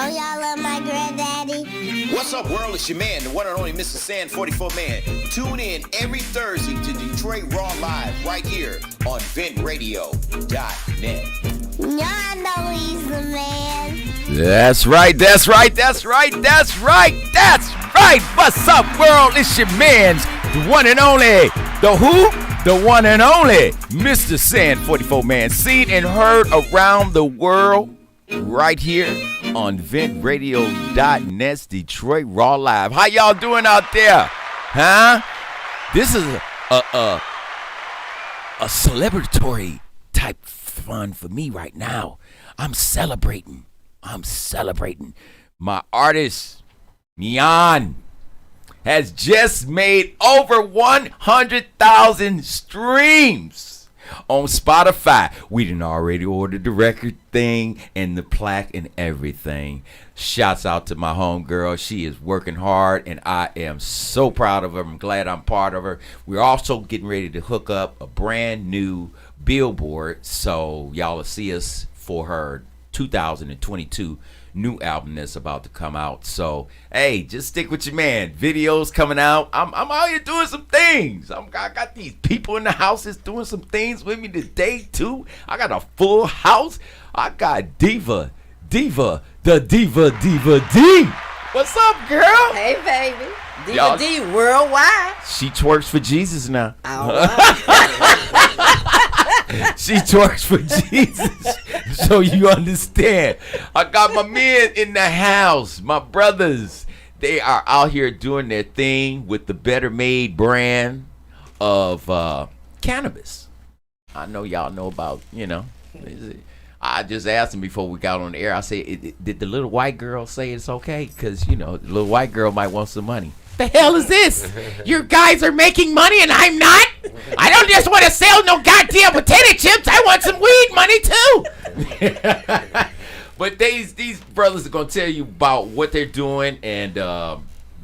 Don't y'all love my granddaddy? What's up, world? It's your man, the one and only Mr. Sand 44 Man. Tune in every Thursday to Detroit Raw Live right here on ventradio.net. Y'all know he's the man. That's right. What's up, world? It's your man's, the one and only, the who? The one and only Mr. Sand 44 Man. Seen and heard around the world right here on ventradio.net's Detroit Raw Live. How y'all doing out there? Huh? This is a celebratory type fun for me right now. I'm celebrating. My artist, Mian, has just made over 100,000 streams on Spotify. We done already ordered the record thing and the plaque and everything. Shouts out to my homegirl. She is working hard, and I am so proud of her. I'm glad I'm part of her. We're also getting ready to hook up a brand new billboard, so y'all will see us for her 2022 new album that's about to come out. So hey, just stick with your man. Videos coming out. I'm out here doing some things. I got these people in the house that's doing some things with me today too. I got a full house. I got Diva D. What's up, girl? Hey, baby. Diva Y'all, D worldwide. she twerks for Jesus now. All right. She twerks for Jesus, so you understand. I got my men in the house, my brothers. They are out here doing their thing with the Better Made brand of cannabis. I know y'all know about, I just asked him before we got on the air. I said, did the little white girl say it's okay? Because, the little white girl might want some money. The hell is this? You guys are making money and I'm not? I don't just want to sell no goddamn potato chips. I want some weed money too. But these brothers are going to tell you about what they're doing and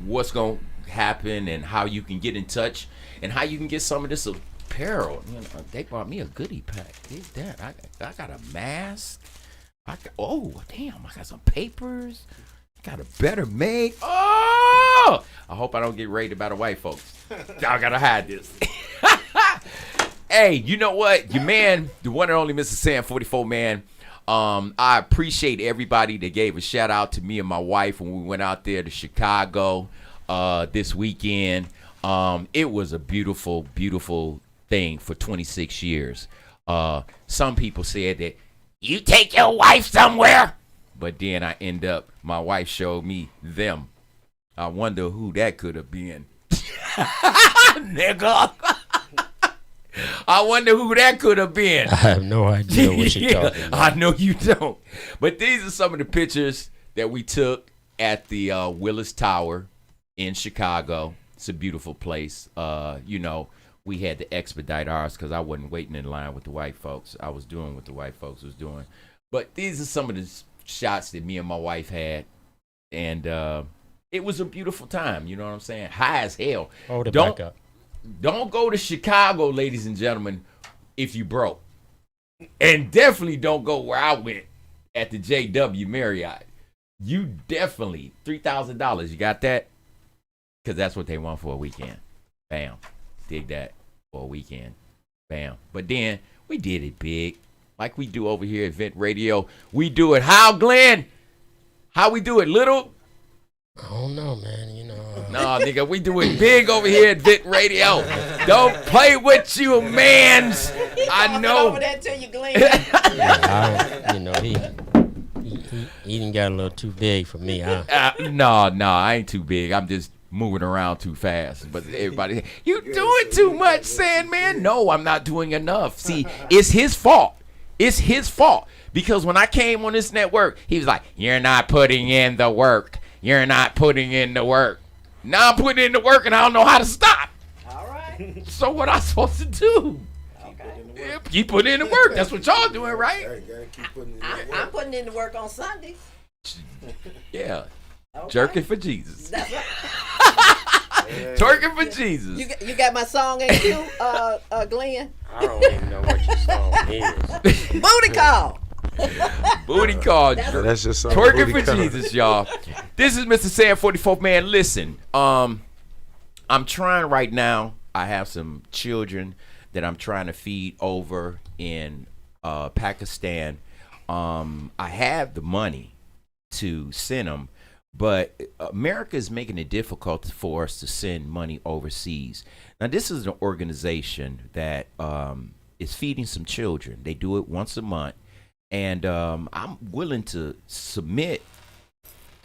what's going to happen and how you can get in touch and how you can get some of this apparel. They brought me a goodie pack. I got a mask. I got some papers. Got a Better Made. Oh! I hope I don't get raided by the white folks. Y'all gotta hide this. Hey, you know what? Your man, the one and only Mr. Sam 44 Man. I appreciate everybody that gave a shout out to me and my wife when we went out there to Chicago this weekend. It was a beautiful, beautiful thing for 26 years. Some people said that you take your wife somewhere. But then my wife showed me them. I wonder who that could have been. Nigga. I wonder who that could have been. I have no idea what you're talking about. I know you don't. But these are some of the pictures that we took at the Willis Tower in Chicago. It's a beautiful place. We had to expedite ours because I wasn't waiting in line with the white folks. I was doing what the white folks was doing. But these are some of the shots that me and my wife had, and it was a beautiful time. You know what I'm saying? High as hell. Hold it back up. Don't go to Chicago, ladies and gentlemen, if you broke, and definitely don't go where I went at the JW Marriott. You definitely $3,000. You got that? Because that's what they want for a weekend. Bam, dig that for a weekend. Bam. But then we did it big. Like we do over here at Vent Radio. We do it how, Glenn? How we do it, little? I don't know, man. Nah, nigga, we do it big over here at Vent Radio. Don't play with you, mans. I know. Over there to you, Glenn. He done got a little too big for me, huh? No, I ain't too big. I'm just moving around too fast. But everybody, you doing too much, Sandman. No, I'm not doing enough. See, it's his fault. It's his fault. Because when I came on this network, he was like, you're not putting in the work. You're not putting in the work. Now I'm putting in the work and I don't know how to stop. All right. So what I supposed to do? Okay. Keep putting in the work. That's what y'all doing, right? I'm putting in the work on Sundays. Yeah. Okay. Jerking for Jesus. That's right. Twerking for Jesus. You got my song in queue, Glenn? I don't even know what your song is. Booty call. Booty call. That's just something. Twerking booty for call. Jesus, y'all. This is Mr. Sam 44th man. Listen, I'm trying right now. I have some children that I'm trying to feed over in Pakistan. I have the money to send them, but America is making it difficult for us to send money overseas. Now, this is an organization that is feeding some children. They do it once a month, and I'm willing to submit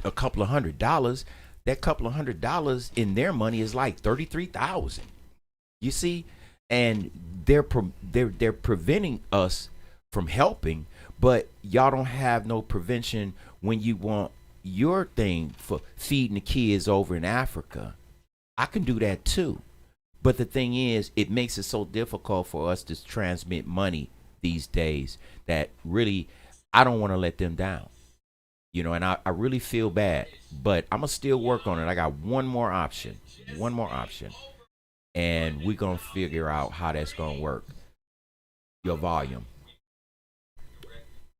a couple of $100. That couple of $100 in their money is like 33,000. You see, and they're preventing us from helping, but y'all don't have no prevention when you want your thing for feeding the kids over in Africa. I can do that too. But the thing is, it makes it so difficult for us to transmit money these days that really I don't want to let them down. You know, and I really feel bad, but I'm going to still work on it. I got one more option. And we're going to figure out how that's going to work. Your volume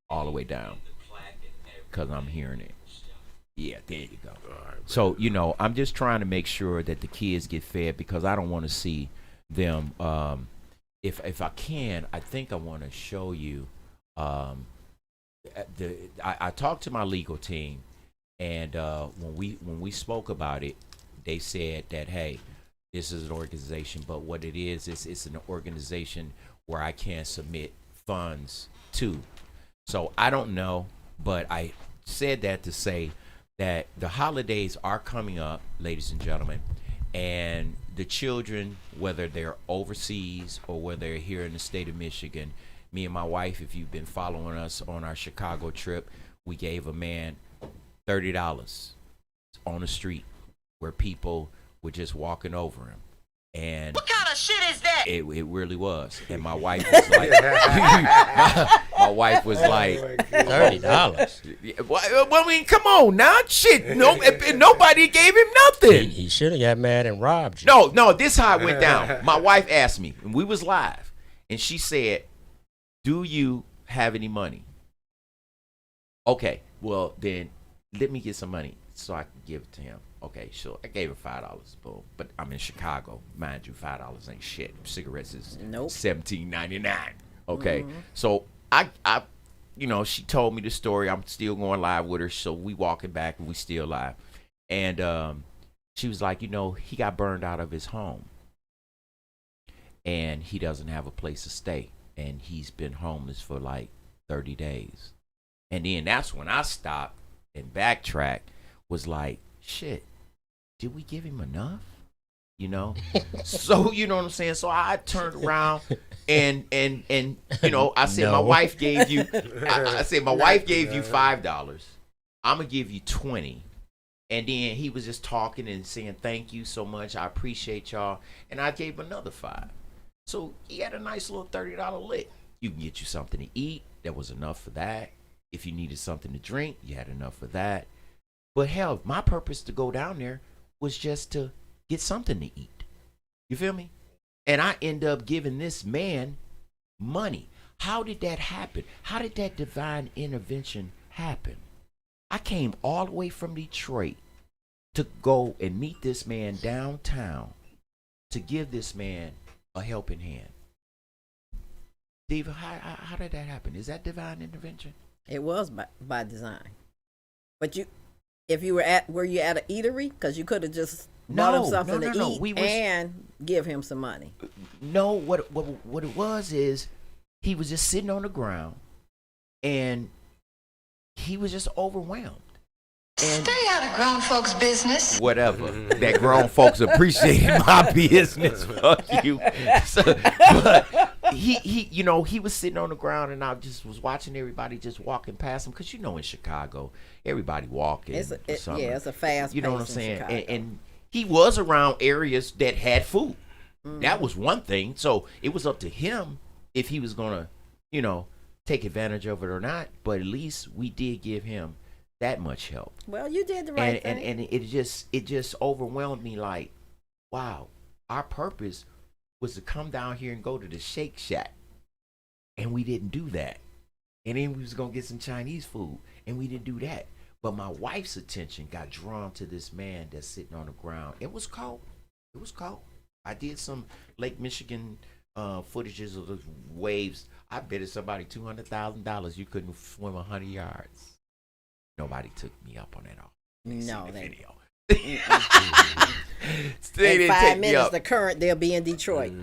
all the way down because I'm hearing it. Yeah, there you go. So, you know, I'm just trying to make sure that the kids get fed because I don't want to see them. If I can, I think I want to show you. I talked to my legal team, and when we spoke about it, they said that, hey, this is an organization, but what it is it's an organization where I can submit funds to. So I don't know, but I said that to say that the holidays are coming up, ladies and gentlemen, and the children, whether they're overseas or whether they're here in the state of Michigan, me and my wife, if you've been following us on our Chicago trip, we gave a man $30 on the street where people were just walking over him. And what kind of shit is that? It really was. And my wife was like, my wife was like, $30. Well, I mean, come on now, shit. No, nobody gave him nothing. He should have got mad and robbed you. No, this how it went down. My wife asked me, and we was live, and she said, "Do you have any money?" Okay, well then, let me get some money so I can give it to him. Okay, sure. I gave her $5, boom. But I'm in Chicago, mind you. $5 ain't shit. Cigarettes is $17.99. Okay, so I, you know, she told me the story. I'm still going live with her, so we walking back and we still live. And she was like, you know, he got burned out of his home, and he doesn't have a place to stay, and he's been homeless for like 30 days. And then that's when I stopped and backtracked. Was like, shit, did we give him enough? You know? So, you know what I'm saying? So I turned around and you know, I said, my wife gave you, I said, my wife gave you $5. I'm going to give you 20. And then he was just talking and saying, thank you so much. I appreciate y'all. And I gave him another 5. So he had a nice little $30 lick. You can get you something to eat. There was enough for that. If you needed something to drink, you had enough for that. But hell, my purpose to go down there was just to get something to eat. You feel me? And I end up giving this man money. How did that happen? How did that divine intervention happen? I came all the way from Detroit to go and meet this man downtown to give this man a helping hand. Steve, how did that happen? Is that divine intervention? It was by design. But were you at an eatery? Because you could have just bought him something to eat and give him some money. No, what it was is he was just sitting on the ground and he was just overwhelmed. And stay out of grown folks' business. Whatever. That grown folks appreciate my business. Fuck you. So, but he, you know, he was sitting on the ground, and I just was watching everybody just walking past him, because you know in Chicago, everybody walking. It's a fast. You know what I'm saying? And he was around areas that had food. That was one thing. So it was up to him if he was gonna, you know, take advantage of it or not. But at least we did give him that much help. Well, you did the right thing. And it just overwhelmed me, like, wow, our purpose was to come down here and go to the Shake Shack, and we didn't do that. and then we was gonna get some Chinese food, and we didn't do that. But my wife's attention got drawn to this man that's sitting on the ground. It was cold. It was cold. I did some Lake Michigan footages of the waves. I bet it's somebody $200,000 you couldn't swim 100 yards. Nobody took me up on that. No, they video. in 5 minutes, the current they'll be in Detroit.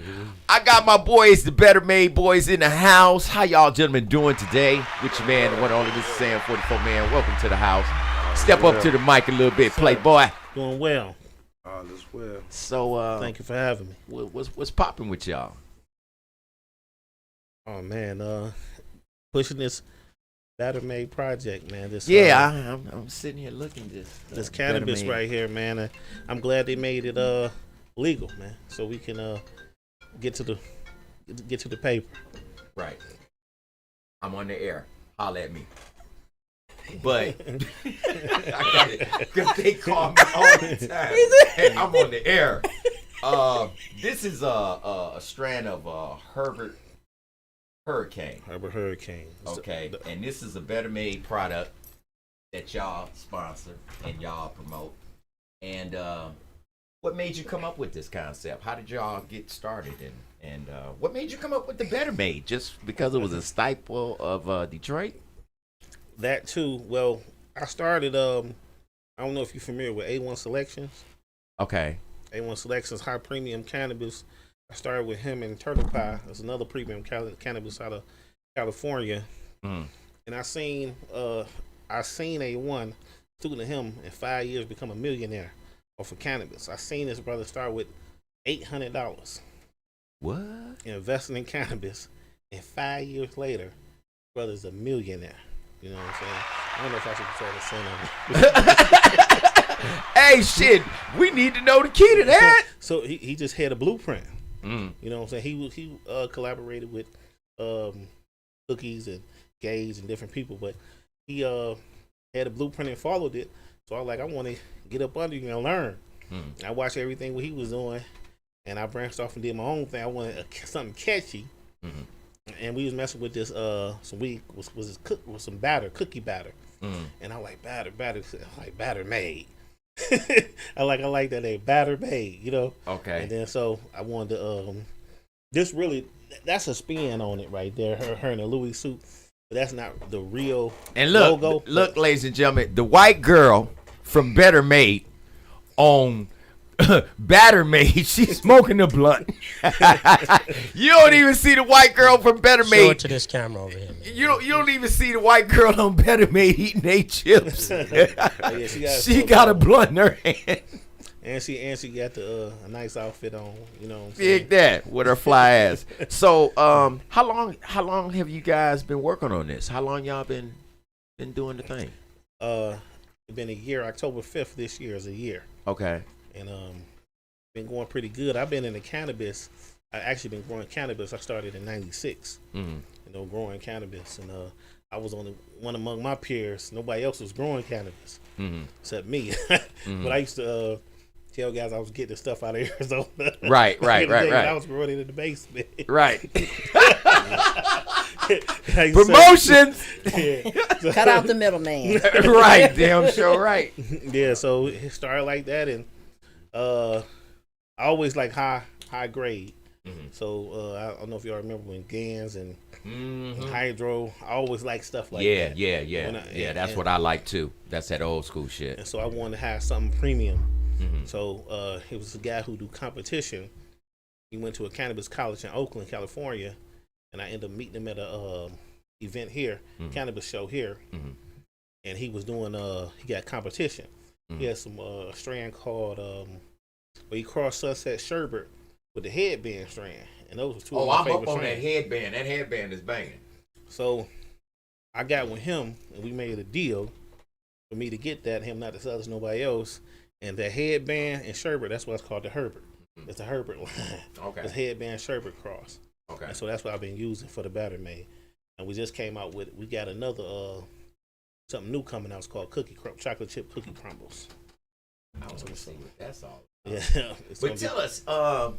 I got my boys, the Better Made boys, in the house. How y'all gentlemen doing today? With your man, the one and only Mr. Sam 44 man. Welcome to the house. Step up to the mic a little bit, Playboy. Doing well. All is well. So, thank you for having me. What's popping with y'all? Oh man, pushing this Better Made project, man. This I'm sitting here looking this cannabis right here, man. I'm glad they made it legal, man, so we can get to the paper. Right. I'm on the air. Holla at me. But I got it because they call me all the time. And I'm on the air. This is a strand of Herbert Hurricane. Herbert Hurricane. Okay, and this is a Better Made product that y'all sponsor and y'all promote. And what made you come up with this concept? How did y'all get started? And what made you come up with the Better Made? Just because it was a staple of Detroit? That too. Well, I started. I don't know if you're familiar with A1 Selections. Okay. A1 Selections high premium cannabis. I started with him in Turtle Pie. That's another premium cannabis out of California. And I seen A1 student of him in 5 years become a millionaire off of cannabis. I seen this brother start with $800. What? Investing in cannabis, and 5 years later, brother's a millionaire. You know what I'm saying? I don't know if I should try to send him. Hey, shit, we need to know the key to that. So he just had a blueprint. Mm. You know what I'm saying? He collaborated with Cookies and Gage and different people, but he had a blueprint and followed it. So I was like, I want to get up under you and learn. I watched everything what he was doing, and I branched off and did my own thing. I wanted something catchy. And we was messing with this some weed was some batter, cookie batter. And I like batter, like Batter Made. I like that name, Batter Made, you know. Okay. And then so I wanted to this really, that's a spin on it right there. Her in a Louis suit, but that's not the real and look, logo. Look, ladies and gentlemen, the white girl from Better Made on Batter Made, she's smoking a blunt. You don't even see the white girl from Better Made. Show it to this camera over here, man. You don't even see the white girl on Better Made eating they chips. She got a blunt in her hand. And she got the a nice outfit on, you know what I'm Big saying? that with her fly ass. So how long have you guys been working on this? How long y'all been doing the thing? It's been a year. October 5th this year is a year. Okay. And been going pretty good. I've been in the cannabis. I actually been growing cannabis. I started in '96. You know, growing cannabis, and I was only one among my peers. Nobody else was growing cannabis except me. But I used to tell guys I was getting the stuff out of Arizona. Right. I was growing it in the basement. Right. Promotions. Cut out the middleman. Right. Damn sure right. Yeah. So it started like that, and I always like high grade. So I don't know if y'all remember when Gans and Hydro. I always like stuff like that. Yeah. That's what I like too. That's that old school shit. And so I wanted to have something premium. So it was a guy who do competition. He went to a cannabis college in Oakland, California, and I ended up meeting him at a event here, cannabis show here. And he was doing he got competition. He had some strand called where he crossed Sunset Sherbet with the headband strand, and those were two of my favorite strands. that headband. That headband is banging. So I got with him, and we made a deal for me to get that, him not to sell to nobody else. And that headband and Sherbet, that's what's called the Herbert. It's the Herbert line. Okay. It's headband Sherbet cross. Okay. And so that's what I've been using for the Batter Made. And we just came out with, we got another something new coming out. It's called chocolate chip cookie crumbles. I want to see what that's all. Yeah. But tell us, how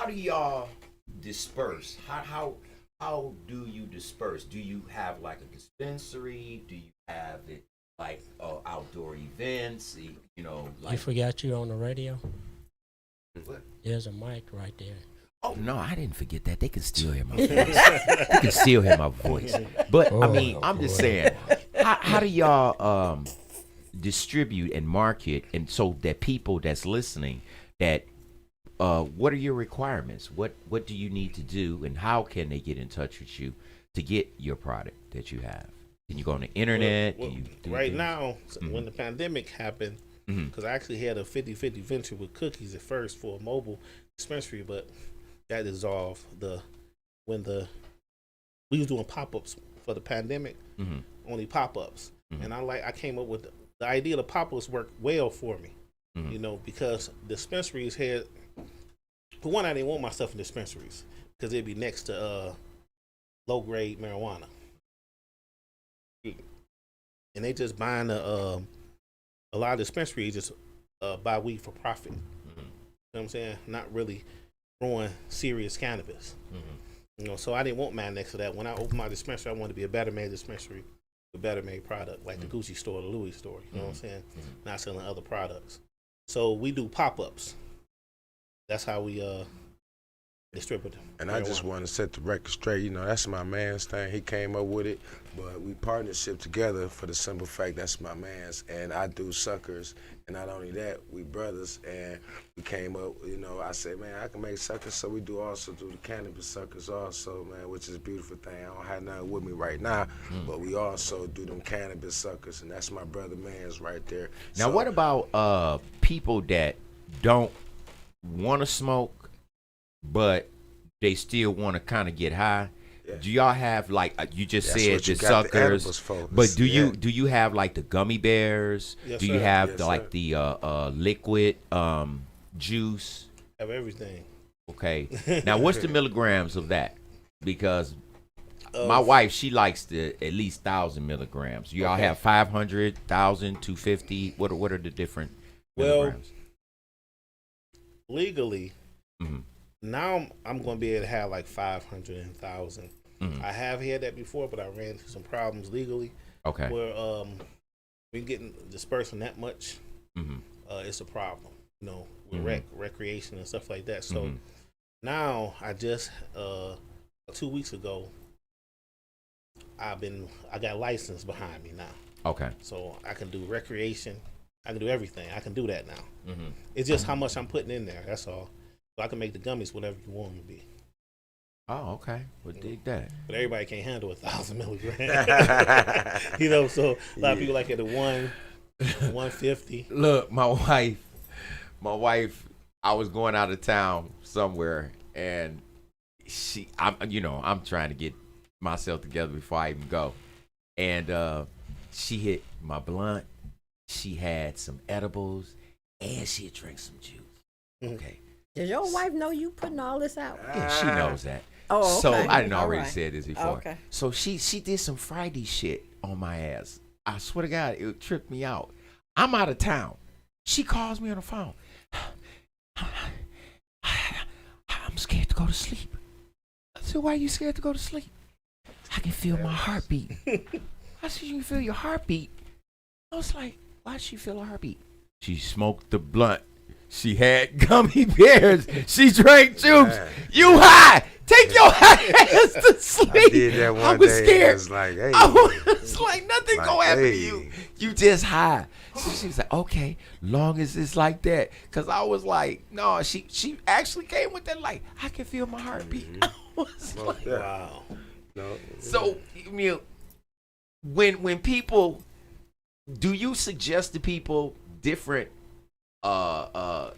do y'all disperse? How how do you disperse? Do you have like a dispensary? Do you have it like outdoor events? You know, like You forgot you on the radio? what? There's a mic right there. Oh no, I didn't forget that. They can still hear my voice. They can still hear my voice. But I mean, I'm just saying, how do y'all distribute and market, and so that people that's listening, that what are your requirements? What do you need to do, and how can they get in touch with you to get your product that you have? Can you go on the internet? Well, Can you do right things? now, when the pandemic happened, because I actually had a 50-50 venture with cookies at first for a mobile dispensary, but that dissolved when we was doing pop-ups for the pandemic, only pop-ups. And I came up with the idea of pop-ups worked well for me, you know, because dispensaries had, for one, I didn't want my stuff in dispensaries because it'd be next to low-grade marijuana. And they just buying a lot of dispensaries just buy weed for profit. You know what I'm saying? Not really growing serious cannabis. You know, so I didn't want mine next to that. When I opened my dispensary, I wanted to be a better made dispensary, a better made product, like the Gucci store, the Louis store. You know what I'm saying? Not selling other products. So we do pop-ups. That's how we distribute them. And I just want to set the record straight. You know, that's my man's thing. He came up with it, but we partnership together for the simple fact that's my man's. And I do suckers, and not only that, we brothers. And we came up, you know, I said, man, I can make suckers, so we also do the cannabis suckers also, man, which is a beautiful thing. I don't have nothing with me right now, but we also do them cannabis suckers, and that's my brother man's right there. Now, So, what about people that don't want to smoke, but they still want to kind of get high? Yeah. Do y'all have, like you just That's said, what the you got the edibles suckers? for. But do Yeah. you have like the gummy bears? Yes, Do you sir. have Yes, the, sir. like the liquid juice? Have everything. Okay. Now, what's the milligrams of that? Because my wife, she likes the at least 1,000 milligrams. Y'all Okay. have 500, 1,000, 250. What are the different Well, milligrams? Legally, Mhm. now I'm going to be able to have like 500 and 1,000. I have had that before, but I ran into some problems legally Okay. where we getting dispersing that much. Mhm. It's a problem, you know, with recreation and stuff like that. So Mhm. now I just 2 weeks ago, I got license behind me now, Okay. so I can do recreation. I can do everything. I can do that now. Mhm. It's just how much I'm putting in there. That's all. So I can make the gummies whatever you want them to be. Oh, okay. Well, dig that. But everybody can't handle 1,000 milligrams. You know, so a lot of people like at the 150. Look, my wife, I was going out of town somewhere, and I'm trying to get myself together before I even go. And she hit my blunt. She had some edibles, and she had drank some juice. Okay. Does your wife know you putting all this out? Yeah, she knows that. Oh, So okay. I didn't All already right. said this before. Okay. So she did some Friday shit on my ass. I swear to God, it tripped me out. I'm out of town. She calls me on the phone. I'm scared to go to sleep. I said, why are you scared to go to sleep? I can feel my heartbeat. I said, you can feel your heartbeat? I was like, why does she feel a heartbeat? She smoked the blunt. She had gummy bears. She drank juice. Man. You high. Take your high ass to sleep. I did that one I was day. scared. I was like, hey. I was like, nothing Like, gonna happen to hey. you. You just high. So she was like, okay, long as it's like that. Cause I was like, no, she actually came with that, like, I can feel my heartbeat. I was like, Yeah. Wow. No. so, I mean, when people, do you suggest to people different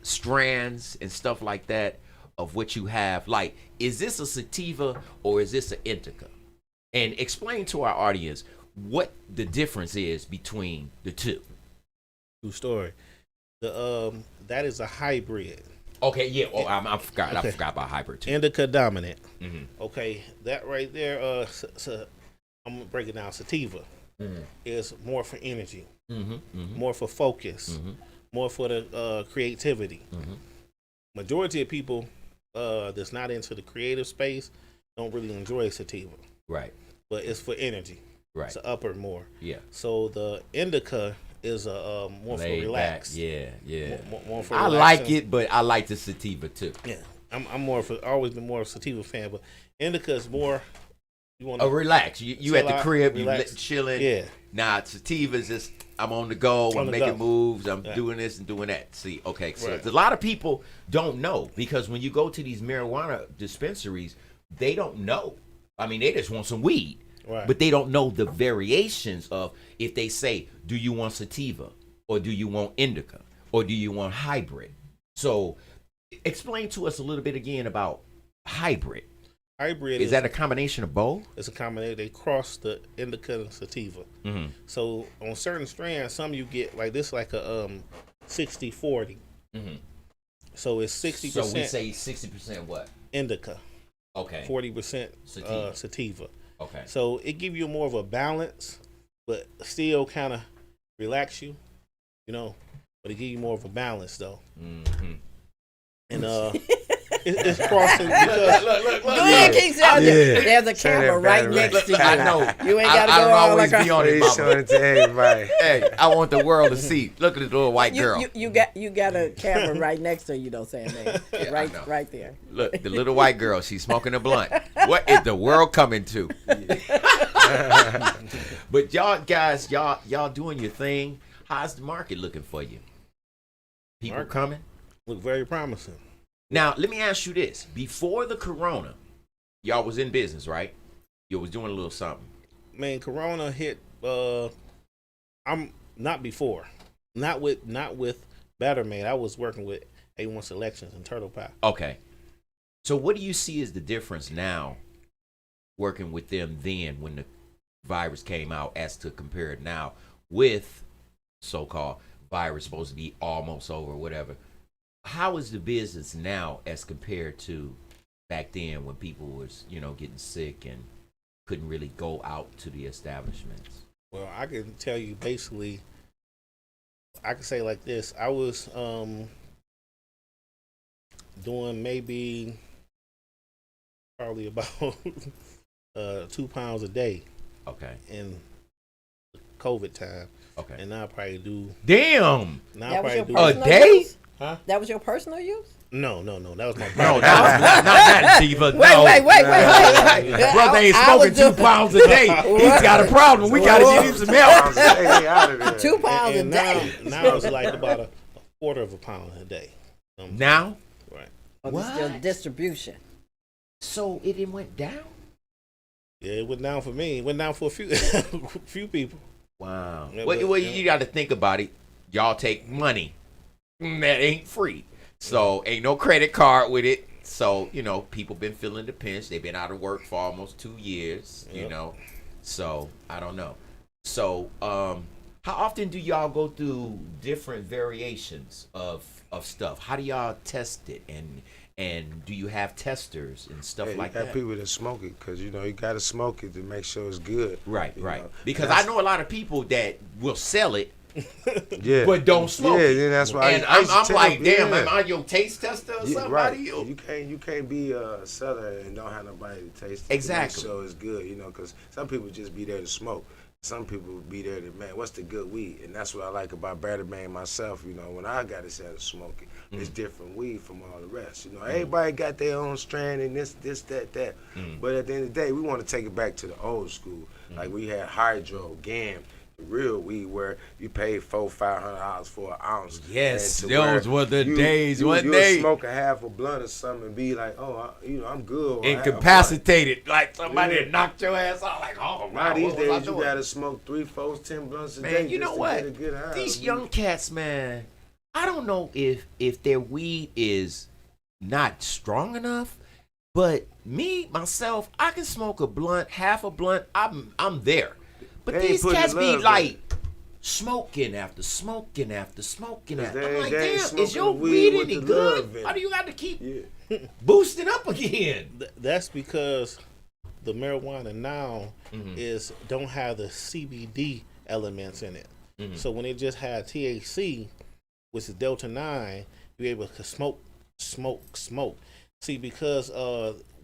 strands and stuff like that of what you have? Like, is this a sativa or is this an indica? And explain to our audience what the difference is between the two. True story. The that is a hybrid. Okay, yeah. Oh, I forgot. Okay. I forgot about hybrid too. Indica dominant. Mhm. Okay, that right there. I'm gonna break it down. Sativa is more for energy, more for focus, more for the creativity. Majority of people that's not into the creative space, don't really enjoy sativa. Right. But it's for energy. Right. It's an upper more. Yeah. So the indica is a more for Laid relax. back. Yeah. More for I relaxing. like it, but I like the sativa too. Yeah, I'm more for always been more of a sativa fan, but indica is more. You want Oh, relax. You at the crib, relax. you chilling. Yeah. Nah, sativa's just I'm on the go. I'm the making go. moves. I'm Yeah. doing this and doing that. See, okay. So Right. a lot of people don't know because when you go to these marijuana dispensaries, they don't know. I mean, they just want some weed. Right. But they don't know the variations of if they say, do you want sativa or do you want indica or do you want hybrid? So explain to us a little bit again about hybrid. Hybrid Is that a combination of both? It's a combination. They cross the indica and sativa. Mm-hmm. So on certain strands, some you get like this, like a 60-40. Mm-hmm. So it's 60%. So we say 60% what? Indica. Okay. 40% Sativa. sativa. Okay. So it give you more of a balance, but still kind of relax you, But it give you more of a balance though. Mm-hmm. And it's crossing because Look. Go ahead, keep saying it. There's a camera right next to you. I know. You ain't gotta I go don't all always like be on it, He's showing mama. it to everybody. Hey, I want the world to see. Look at this little white girl. You got a camera right next to you, though, saying that. Yeah, I know. right there. Look, the little white girl. She's smoking a blunt. What is the world coming to? But y'all guys, y'all doing your thing. How's the market looking for you? People Market. coming? look very promising. Now, let me ask you this. Before the corona, y'all was in business, right? You was doing a little something. Man, Corona hit. I'm not before, not with Better Man. I was working with A1 Selections and Turtle Pie. Okay. So what do you see as the difference now working with them then when the virus came out as to compare it now with so-called virus supposed to be almost over, whatever? How is the business now as compared to back then when people was, getting sick and couldn't really go out to the establishments? Well, I can tell you basically, I can say like this. I was doing maybe probably about 2 pounds a day Okay. in COVID time. Okay. And now I probably do. Damn. Now I That was your probably do. personal day? use? Huh? That was your personal use? No. That was my No, private. not that, Diva. Wait. Brother ain't smoking 2 pounds a day. He's got a problem. We got to get him some help. Hey, out of there. 2 pounds And a day. now it's like about a quarter of a pound a day. Now? Right. Well, this is your What? distribution. So it went down? Yeah, it went down for me. It went down for a few few people. Wow. Yeah, Well, but, you got to think about it. Y'all take money. That ain't free. So ain't no credit card with it. So, people been feeling the pinch. They've been out of work for almost 2 years, Yep. So, I don't know. So, how often do y'all go through different variations of stuff? How do y'all test it? And do you have testers and stuff Hey, like you got that? people that smoke it because you got to smoke it to make sure it's good. Right. you know. Because That's- I know a lot of people that will sell it yeah. but don't smoke Yeah, it. then that's why. And I used to I'm tell like, them, damn, yeah. am I your taste tester or Yeah, somebody? right. You can't be a seller and don't have nobody to taste it. Exactly. To make sure it's good, because some people just be there to smoke. Some people be there to, man, what's the good weed? And that's what I like about Better Man myself. When I got to set to smoke it, it's different weed from all the rest. Everybody got their own strand and this, that. But at the end of the day, we want to take it back to the old school. Like we had Hydro, Gam, the real weed where you paid $400-$500 for an ounce. Yes, And to those where were the days. You One would day, smoke a half a blunt or something and be like, oh, I'm good. or I have a blunt. incapacitated, like somebody Yeah. knocked your ass out. Like, oh, Now wow, these what was I days you doing? gotta smoke 3, 4, 10 blunts a day. Man, you just know to what? Get a good high. These young cats, man, I don't know if their weed is not strong enough, but myself, I can smoke a blunt, half a blunt. I'm there. But They ain't these putting cats the be love in like it. smoking after smoking after smoking. Cause After. they I'm ain't- like, they ain't damn, is smoking your the weed weed with any the good? love in Why it. do you got to keep Yeah. boosting up again? That's because the marijuana now Mm-hmm. don't have the CBD elements in it. Mm-hmm. So when it just had THC, which is Delta 9, you're able to smoke. See, because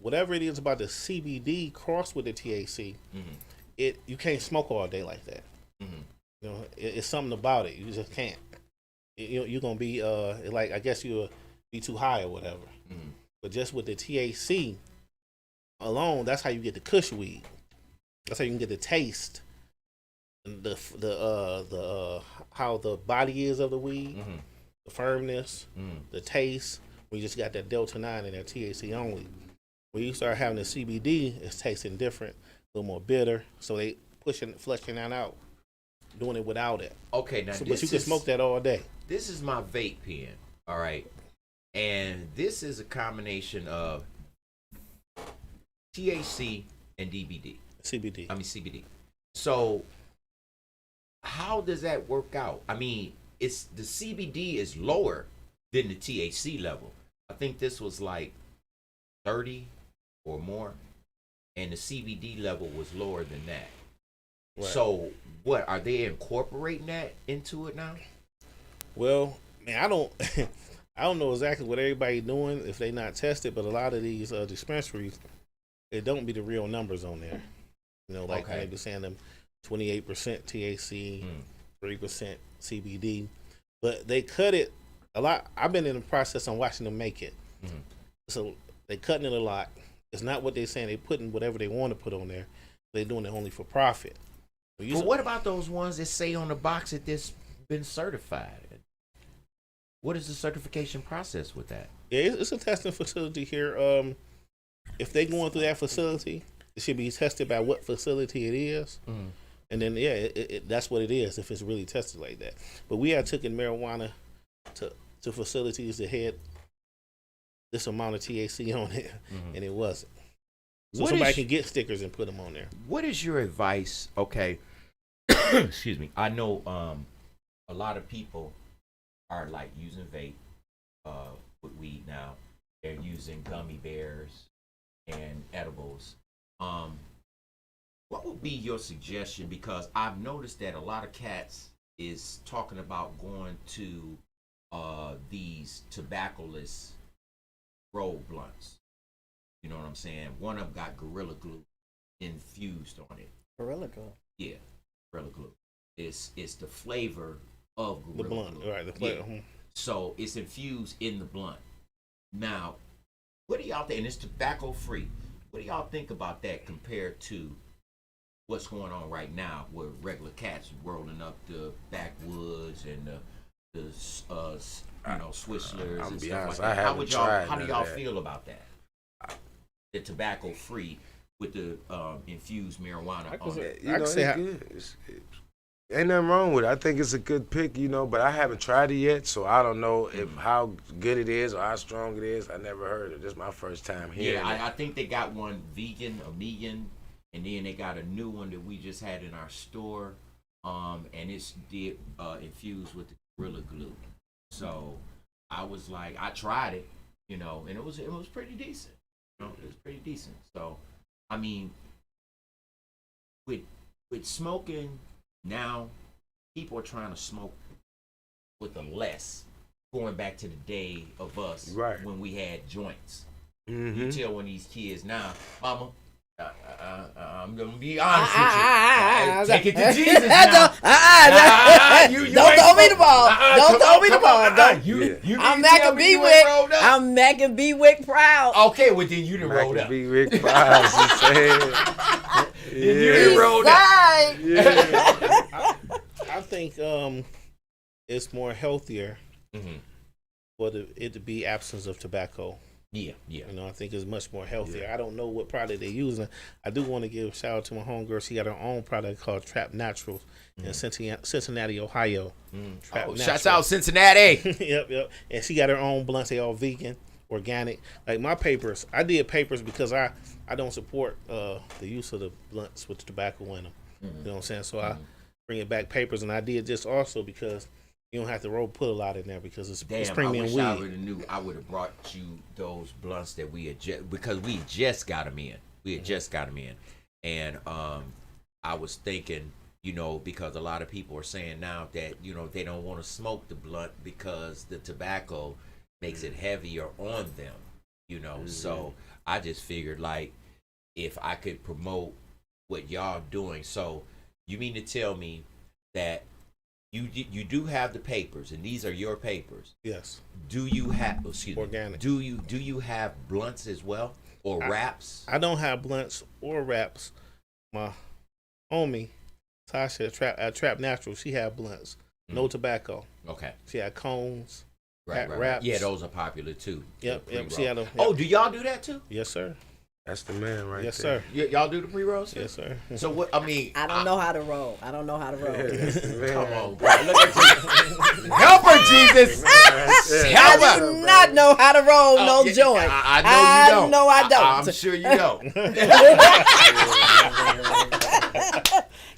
whatever it is about the CBD crossed with the THC, you can't smoke all day like that. You know, it's something about it. You just can't. You're gonna be like, I guess you'll be too high or whatever. But just with the THC alone, that's how you get the kush weed. That's how you can get the taste, and the how the body is of the weed, the firmness, the taste. We just got that Delta 9 and that THC only. When you start having the CBD, it's tasting different, a little more bitter. So they flushing that out, doing it without it. Okay, now but you can smoke that all day. This is my vape pen, all right, and this is a combination of THC and CBD. So how does that work out? I mean, it's the CBD is lower than the THC level. I think this was like 30 or more, and the CBD level was lower than that. Right. So what are they incorporating that into it now? Well, man, I don't know exactly what everybody doing if they not tested, but a lot of these dispensaries, it don't be the real numbers on there. You know, like they be saying them 28% THC, 3% CBD, but they cut it a lot. I've been in the process on watching them make it. So they cutting it a lot. It's not what they're saying. They putting whatever they want to put on there. They're doing it only for profit. But what about those ones that say on the box that this been certified? What is the certification process with that? Yeah, it's a testing facility here. If they going through that facility, it should be tested by what facility it is. And then, that's what it is if it's really tested like that. But we have taken marijuana to facilities that had this amount of THC on it, and it wasn't. So somebody can get stickers and put them on there. What is your advice? Okay, excuse me. I know a lot of people are like using vape with weed now. They're using gummy bears and edibles. What would be your suggestion? Because I've noticed that a lot of cats is talking about going to these tobaccoless roll blunts. You know what I'm saying? One of them got Gorilla Glue infused on it. Gorilla Glue? Yeah, Gorilla Glue. It's the flavor of Gorilla the blunt, Glue. Right? The flavor. Yeah. So it's infused in the blunt. Now, what do y'all think? And it's tobacco free. What do y'all think about that compared to what's going on right now with regular cats rolling up the backwoods and the Swisslers and stuff honest, like that? How do y'all that. feel about that? The tobacco free with the infused marijuana on it. You know, it's good. Ain't nothing wrong with it. I think it's a good pick, you know, but I haven't tried it yet, so I don't know if how good it is or how strong it is. I never heard it. This is my first time hearing it. I think they got one vegan, and then they got a new one that we just had in our store, and it's infused with the Gorilla Glue. So I was like, I tried it, you know, and it was pretty decent. You know, it was pretty decent. So, I mean, with smoking now, people are trying to smoke with the less. Going back to the day of us when we had joints. You tell one of these kids now, Mama, I'm gonna be honest with you. Take it to Jesus now. Don't throw me the ball. Don't throw me the ball. I'm Mackin B-Wick. I'm Mackin B-Wick proud. Okay, well then you done rolled up. B-Wick proud, she said. You done rolled up. I think it's more healthier for it to be absence of tobacco. Yeah. You know, I think it's much more healthier. Yeah. I don't know what product they're using. I do want to give a shout out to my homegirl. She got her own product called Trap Naturals in Cincinnati, Ohio. Shouts out Cincinnati. Yep. And she got her own blunts. They all vegan, organic. Like my papers, I did papers because I don't support the use of the blunts with tobacco in them. You know what I'm saying? So I bring it back papers, and I did this also because you don't have to put a lot in there because it's premium weed. I would have knew. I would have brought you those blunts that we had because we just got them in. We had just got them in, and I was thinking, you know, because a lot of people are saying now that, you know, they don't want to smoke the blunt because the tobacco makes it heavier on them. you know. So I just figured like if I could promote what y'all doing. So you mean to tell me that you do have the papers, and these are your papers? Yes. Do you have organic? Do you have blunts as well, or wraps? I don't have blunts or wraps. My homie Tasha at Trap Natural, she had blunts, no tobacco. Okay. She had cones, Right. wraps. Yeah, those are popular too. Yep. She had them. Oh, do y'all do that too? Yes, sir. That's the man right Yes, there. sir. Y'all do the pre-rolls? Yes, sir. So what? I mean, I don't know how to roll. I don't know how to roll. come on, bro. Look at you. Help her, Jesus. Help I her. do not know how to roll no Yeah, joint. I know you don't. know I don't. I'm sure you don't.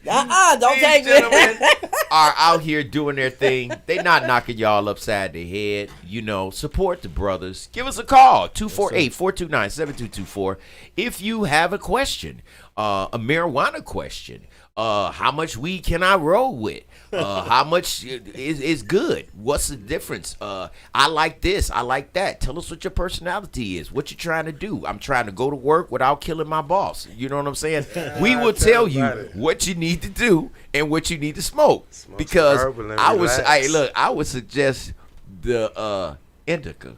Don't These take gentlemen me. are out here doing their thing. They not knocking y'all upside the head. You know, support the brothers. Give us a call, 248-429-7224. If you have a question, a marijuana question, how much weed can I roll with? How much is good? What's the difference? I like this. I like that. Tell us what your personality is. What you're trying to do. I'm trying to go to work without killing my boss. You know what I'm saying? We will tell you what you need to do and what you need to smoke. Because I would suggest the indica.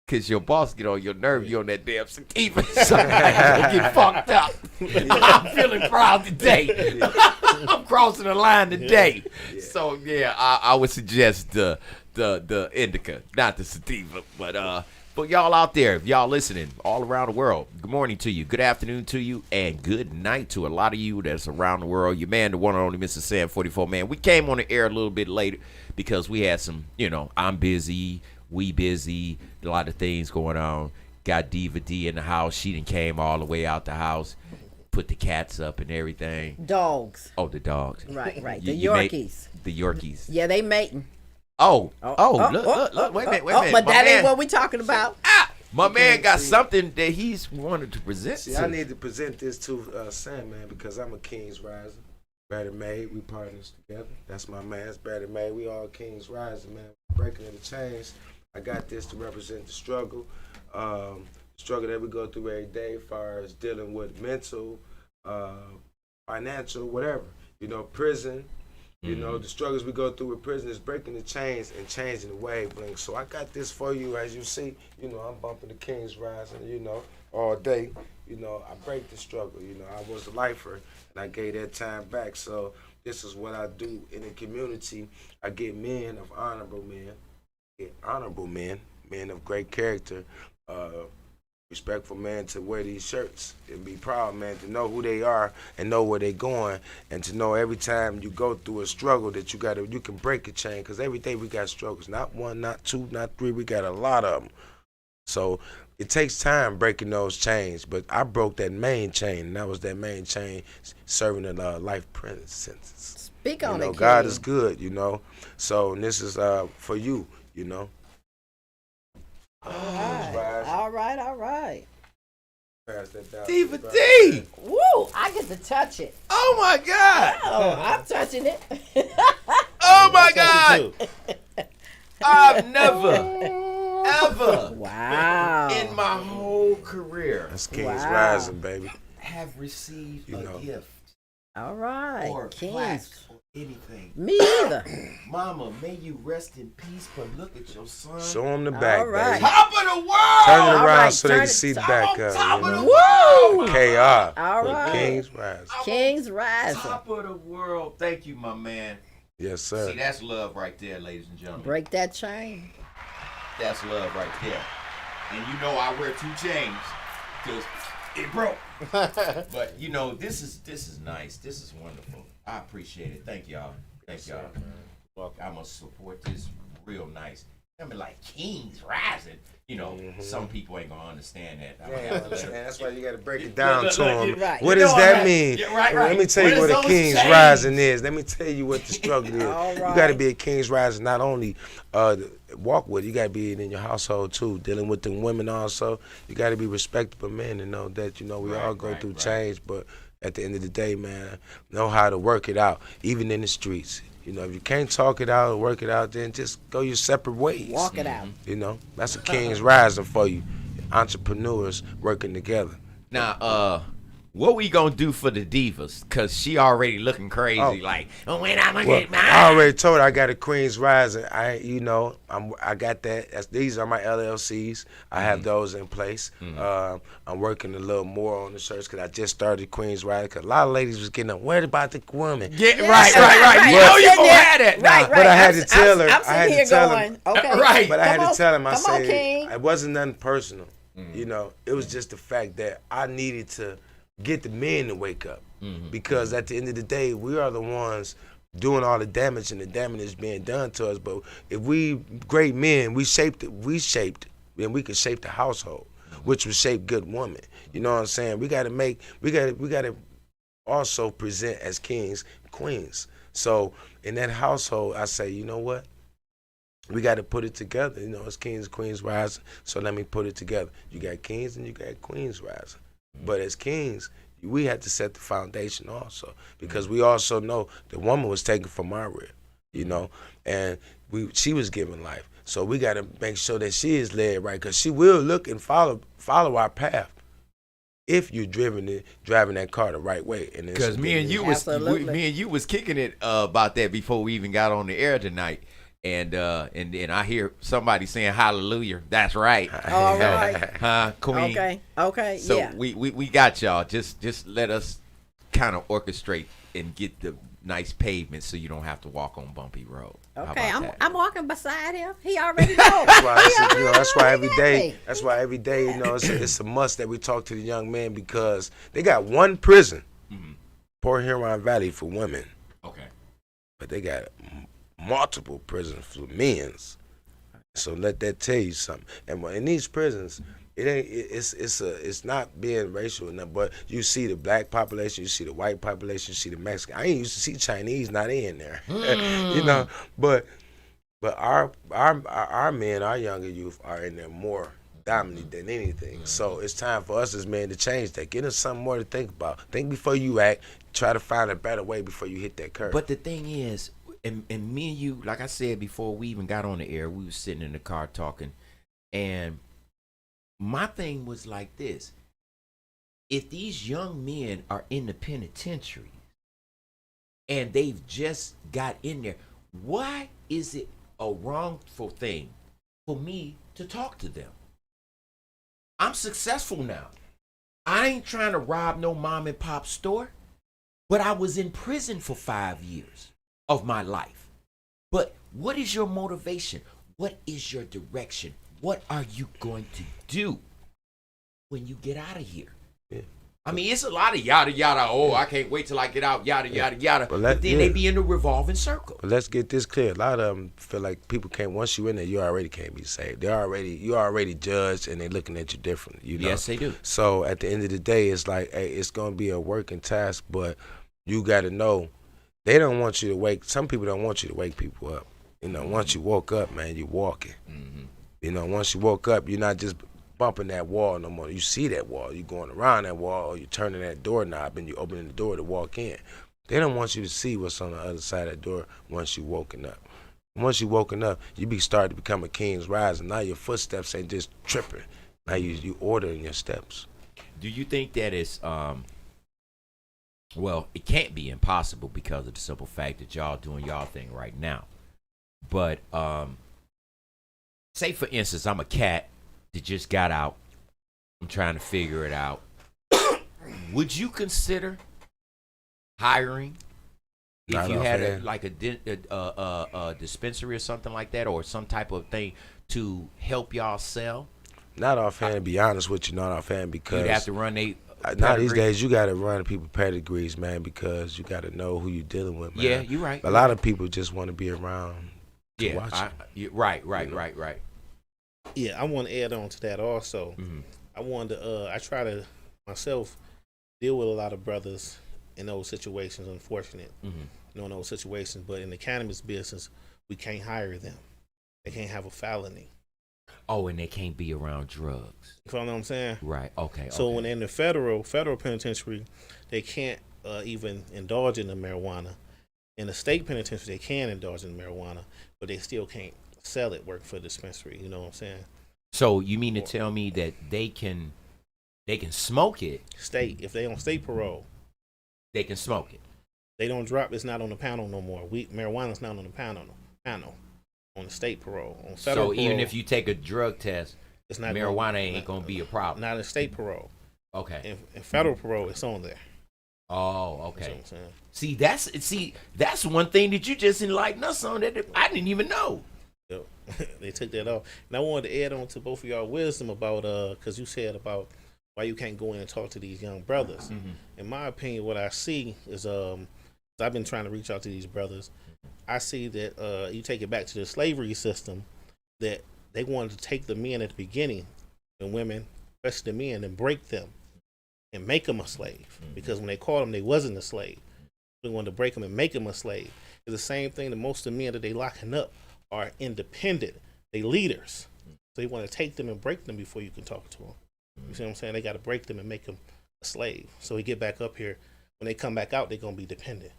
Cause your boss get on your nerve, you on that damn sativa, so you'll get fucked up. I'm feeling proud today. I'm crossing the line today. So yeah, I would suggest the indica, not the sativa. But y'all out there, if y'all listening all around the world, good morning to you, good afternoon to you, and good night to a lot of you that's around the world. Your man, the one and only Mr. Sam 44 man. We came on the air a little bit later because we had some, I'm busy. We busy, a lot of things going on. Got Diva D in the house. She done came all the way out the house, put the cats up and everything. Dogs. Oh, the dogs. Right. The Yorkies. The Yorkies. Yeah, they mating. Look, wait a minute. But that ain't what we talking about. My man got something that he's wanted to present. See, I need to present this to Sam, man, because I'm a King's Riser. Better Made, we partners together. That's my man. It's Better Made. We all King's Rising, man. Breaking the chains. I got this to represent the struggle. Struggle that we go through every day as far as dealing with mental, financial, whatever. Prison. The struggles we go through with prison is breaking the chains and changing the wavelength. So I got this for you, as you see. I'm bumping the King's Rising, all day. I break the struggle. I was a lifer, and I gave that time back. So this is what I do in the community. I get men of honorable men, men of great character, respectful men to wear these shirts and be proud, man, to know who they are and know where they're going, and to know every time you go through a struggle that you can break a chain, because every day we got struggles, not one, not two, not three, we got a lot of them. So it takes time breaking those chains, but I broke that main chain, and that was that main chain serving a life prison sentence. Speak on it, God is good, So and this is for you, All right. Pass that down. Diva D. Woo! I get to touch it. Oh my God. Oh, I'm touching it. Oh my God. I've never, ever, wow, in my whole career, that's King's Rising, baby, have received a gift. All right, or plaques or anything. Me either. Mama, may you rest in peace, but look at your son. Show him the back, All right. baby. Top of the world. Turn it around right, so they turn can it see the top back on up. top of the Woo! world. KR. All for right. King's Rising. King's Rising. Top of the world. Thank you, my man. Yes, sir. See, that's love right there, ladies and gentlemen. Break that chain. That's love right there. And I wear 2 chains because it broke. But this is nice. This is wonderful. I appreciate it. Thank y'all. Thank y'all. Welcome. I'm gonna support this real nice. I mean, like King's Rising. Some people ain't gonna understand that. That's why you gotta break it down to them. Right. What does that mean? Yeah, right. Let me tell you what a King's Rising is. Let me tell you what the struggle is. All right. You gotta be a King's Rising, not only walk with it, you gotta be in your household too, dealing with the women also. You gotta be respectable men and know that, we all go through change, but at the end of the day, man, know how to work it out, even in the streets. If you can't talk it out or work it out, then just go your separate ways. Walk it out. That's a King's Rising for you. entrepreneurs working together. Now, what we gonna do for the divas? Cause she already looking crazy. Oh. Like, oh, when I'm gonna get mine? I already told her I got a Queens Rising. I got that. These are my LLCs. I have those in place. I'm working a little more on the shirts because I just started Queens Rising. Because a lot of ladies was getting worried about the women. Yeah, right. You know you gonna have that. Right. But I had to tell her. I'm sitting here going, okay. Right. But I had to tell him. I Come on, said King. it wasn't nothing personal. You know, it was just the fact that I needed to get the men to wake up. Because at the end of the day, we are the ones doing all the damage, and the damage is being done to us. But if we great men, we shaped, and we could shape the household, which would shape good women. You know what I'm saying? We gotta also present as kings, queens. So in that household, I say, you know what? We got to put it together. You know, it's kings and queens rising. So let me put it together. You got kings and you got queens rising. But as kings, we had to set the foundation also, because we also know the woman was taken from our rib, you know, and she was given life. So we got to make sure that she is led right, because she will look and follow our path if you're driving that car the right way. Because me and you was kicking it about that before we even got on the air tonight. And then I hear somebody saying hallelujah. That's right. All right. Queen. Okay. So yeah. we got y'all. Just let us kind of orchestrate and get the nice pavement so you don't have to walk on bumpy road. Okay, I'm walking beside him. He already knows. That's why every day, you know, it's a must that we talk to the young men, because they got one prison, Port Huron Valley, for women. Okay. But they got multiple prisons for men's. So let that tell you something. And in these prisons, it's not being racial enough, but you see the black population, you see the white population, you see the Mexican. I ain't used to see Chinese not in there. You know, but our men, our younger youth are in there more dominant than anything. So it's time for us as men to change that. Get us something more to think about. Think before you act. Try to find a better way before you hit that curve. But the thing is, and me and you, like I said before we even got on the air, we was sitting in the car talking, and my thing was like this: if these young men are in the penitentiary and they've just got in there, why is it a wrongful thing for me to talk to them? I'm successful now. I ain't trying to rob no mom and pop store, but I was in prison for 5 years of my life. But what is your motivation? What is your direction? What are you going to do when you get out of here? Yeah. I mean, it's a lot of yada yada. Oh, I can't wait till I get out. Yada yada yada. But then they be in a revolving circle. But let's get this clear. A lot of them feel like people can't. Once you in there, you already can't be saved. You already judged, and they looking at you differently. You know? Yes, they do. So at the end of the day, it's like, hey, it's gonna be a working task, but you got to know. They don't want you to wake. Some people don't want you to wake people up. You know, once you woke up, man, you're walking. You know, once you woke up, you're not just bumping that wall no more. You see that wall. You're going around that wall, or you're turning that doorknob and you're opening the door to walk in. They don't want you to see what's on the other side of that door once you're woken up. Once you're woken up, you be starting to become a king's rising. Now your footsteps ain't just tripping. Now you ordering your steps. Do you think that it's well, it can't be impossible because of the simple fact that y'all doing y'all thing right now. But say for instance, I'm a cat that just got out. I'm trying to figure it out. Would you consider hiring if you had a dispensary or something like that, or some type of thing to help y'all sell? Not offhand, to be honest with you, not offhand, because you'd have to run now these days you got to run people pedigrees, man, because you got to know who you're dealing with, man. Yeah, you're right. A lot of people just want to be around to watch right. Yeah, I want to add on to that also. I wanted to, I try to myself deal with a lot of brothers in those situations, unfortunate, you know, in those situations. But in the cannabis business, we can't hire them. They can't have a felony. Oh, and they can't be around drugs. You know what I'm saying? Right. Okay. So when they're in the federal penitentiary, they can't even indulge in the marijuana. In the state penitentiary, they can indulge in marijuana, but they still can't sell it, work for the dispensary. You know what I'm saying? So you mean to tell me that they can smoke it? State, if they on state parole, They can smoke it. they don't drop. It's not on the panel no more. Marijuana's not on the panel. On the state parole. On federal So even parole, if you take a drug test, it's not marijuana ain't gonna be a problem. Not in state parole. Okay. In federal parole, it's on there. Oh, That's okay. what I'm saying. That's one thing that you just enlightened us on that I didn't even know. Yep. They took that off. And I wanted to add on to both of y'all wisdom about because you said about why you can't go in and talk to these young brothers. Mm-hmm. In my opinion, what I see is I've been trying to reach out to these brothers. I see that you take it back to the slavery system, that they wanted to take the men at the beginning and women, especially the men, and break them and make them a slave. Because when they caught them, they wasn't a slave. They wanted to break them and make them a slave. It's the same thing that most of the men that they locking up are independent. They leaders. So you want to take them and break them before you can talk to them. You see what I'm saying? They got to break them and make them a slave. So we get back up here. When they come back out, they're going to be dependent.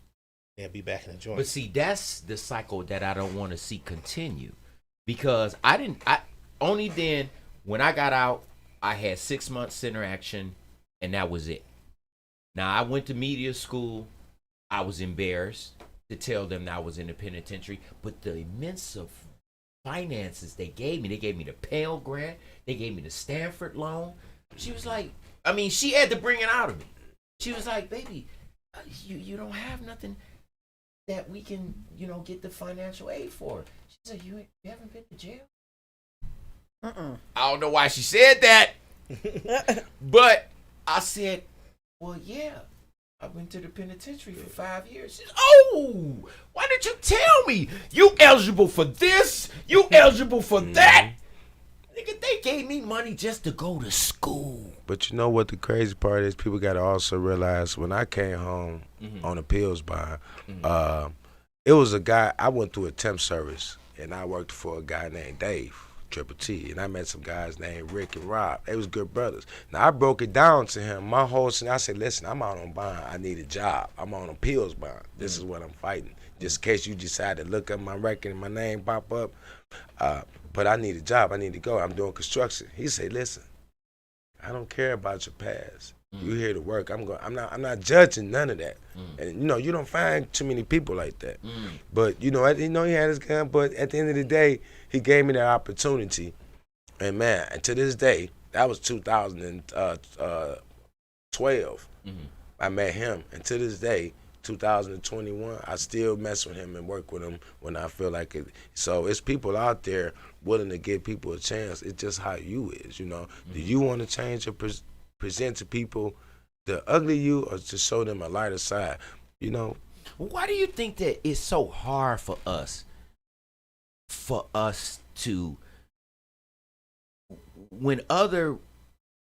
They'll be back in the joint. But see, that's the cycle that I don't want to see continue, because only then when I got out, I had 6 months center action, and that was it. Now I went to media school. I was embarrassed to tell them that I was in the penitentiary, but the immense of finances they gave me the Pell Grant, they gave me the Stanford loan. She was like, she had to bring it out of me. She was like, baby, you don't have nothing that we can, get the financial aid for. She said, you haven't been to jail? I don't know why she said that, but I said, well, yeah, I went to the penitentiary for 5 years. She said, oh, why didn't you tell me? You eligible for this, you eligible for that. Nigga, they gave me money just to go to school. But you know what the crazy part is? People got to also realize when I came home on appeals bond, it was a guy, I went through a temp service, and I worked for a guy named Dave, Triple T, and I met some guys named Rick and Rob. They was good brothers. Now, I broke it down to him. My whole thing, I said, listen, I'm out on bond. I need a job. I'm on appeals bond. This is what I'm fighting. Just in case you decide to look up my record and my name pop up. But I need a job. I need to go. I'm doing construction. He said, listen, I don't care about your past. You here to work. I'm not judging none of that. And you don't find too many people like that. But he had his gun, but at the end of the day, he gave me that opportunity. And man, and to this day, that was 2012. I met him, and to this day, 2021, I still mess with him and work with him when I feel like it. So it's people out there willing to give people a chance. It's just how you is, Do you want to change or present to people the ugly you, or to show them a lighter side? Why do you think that it's so hard for us to, when other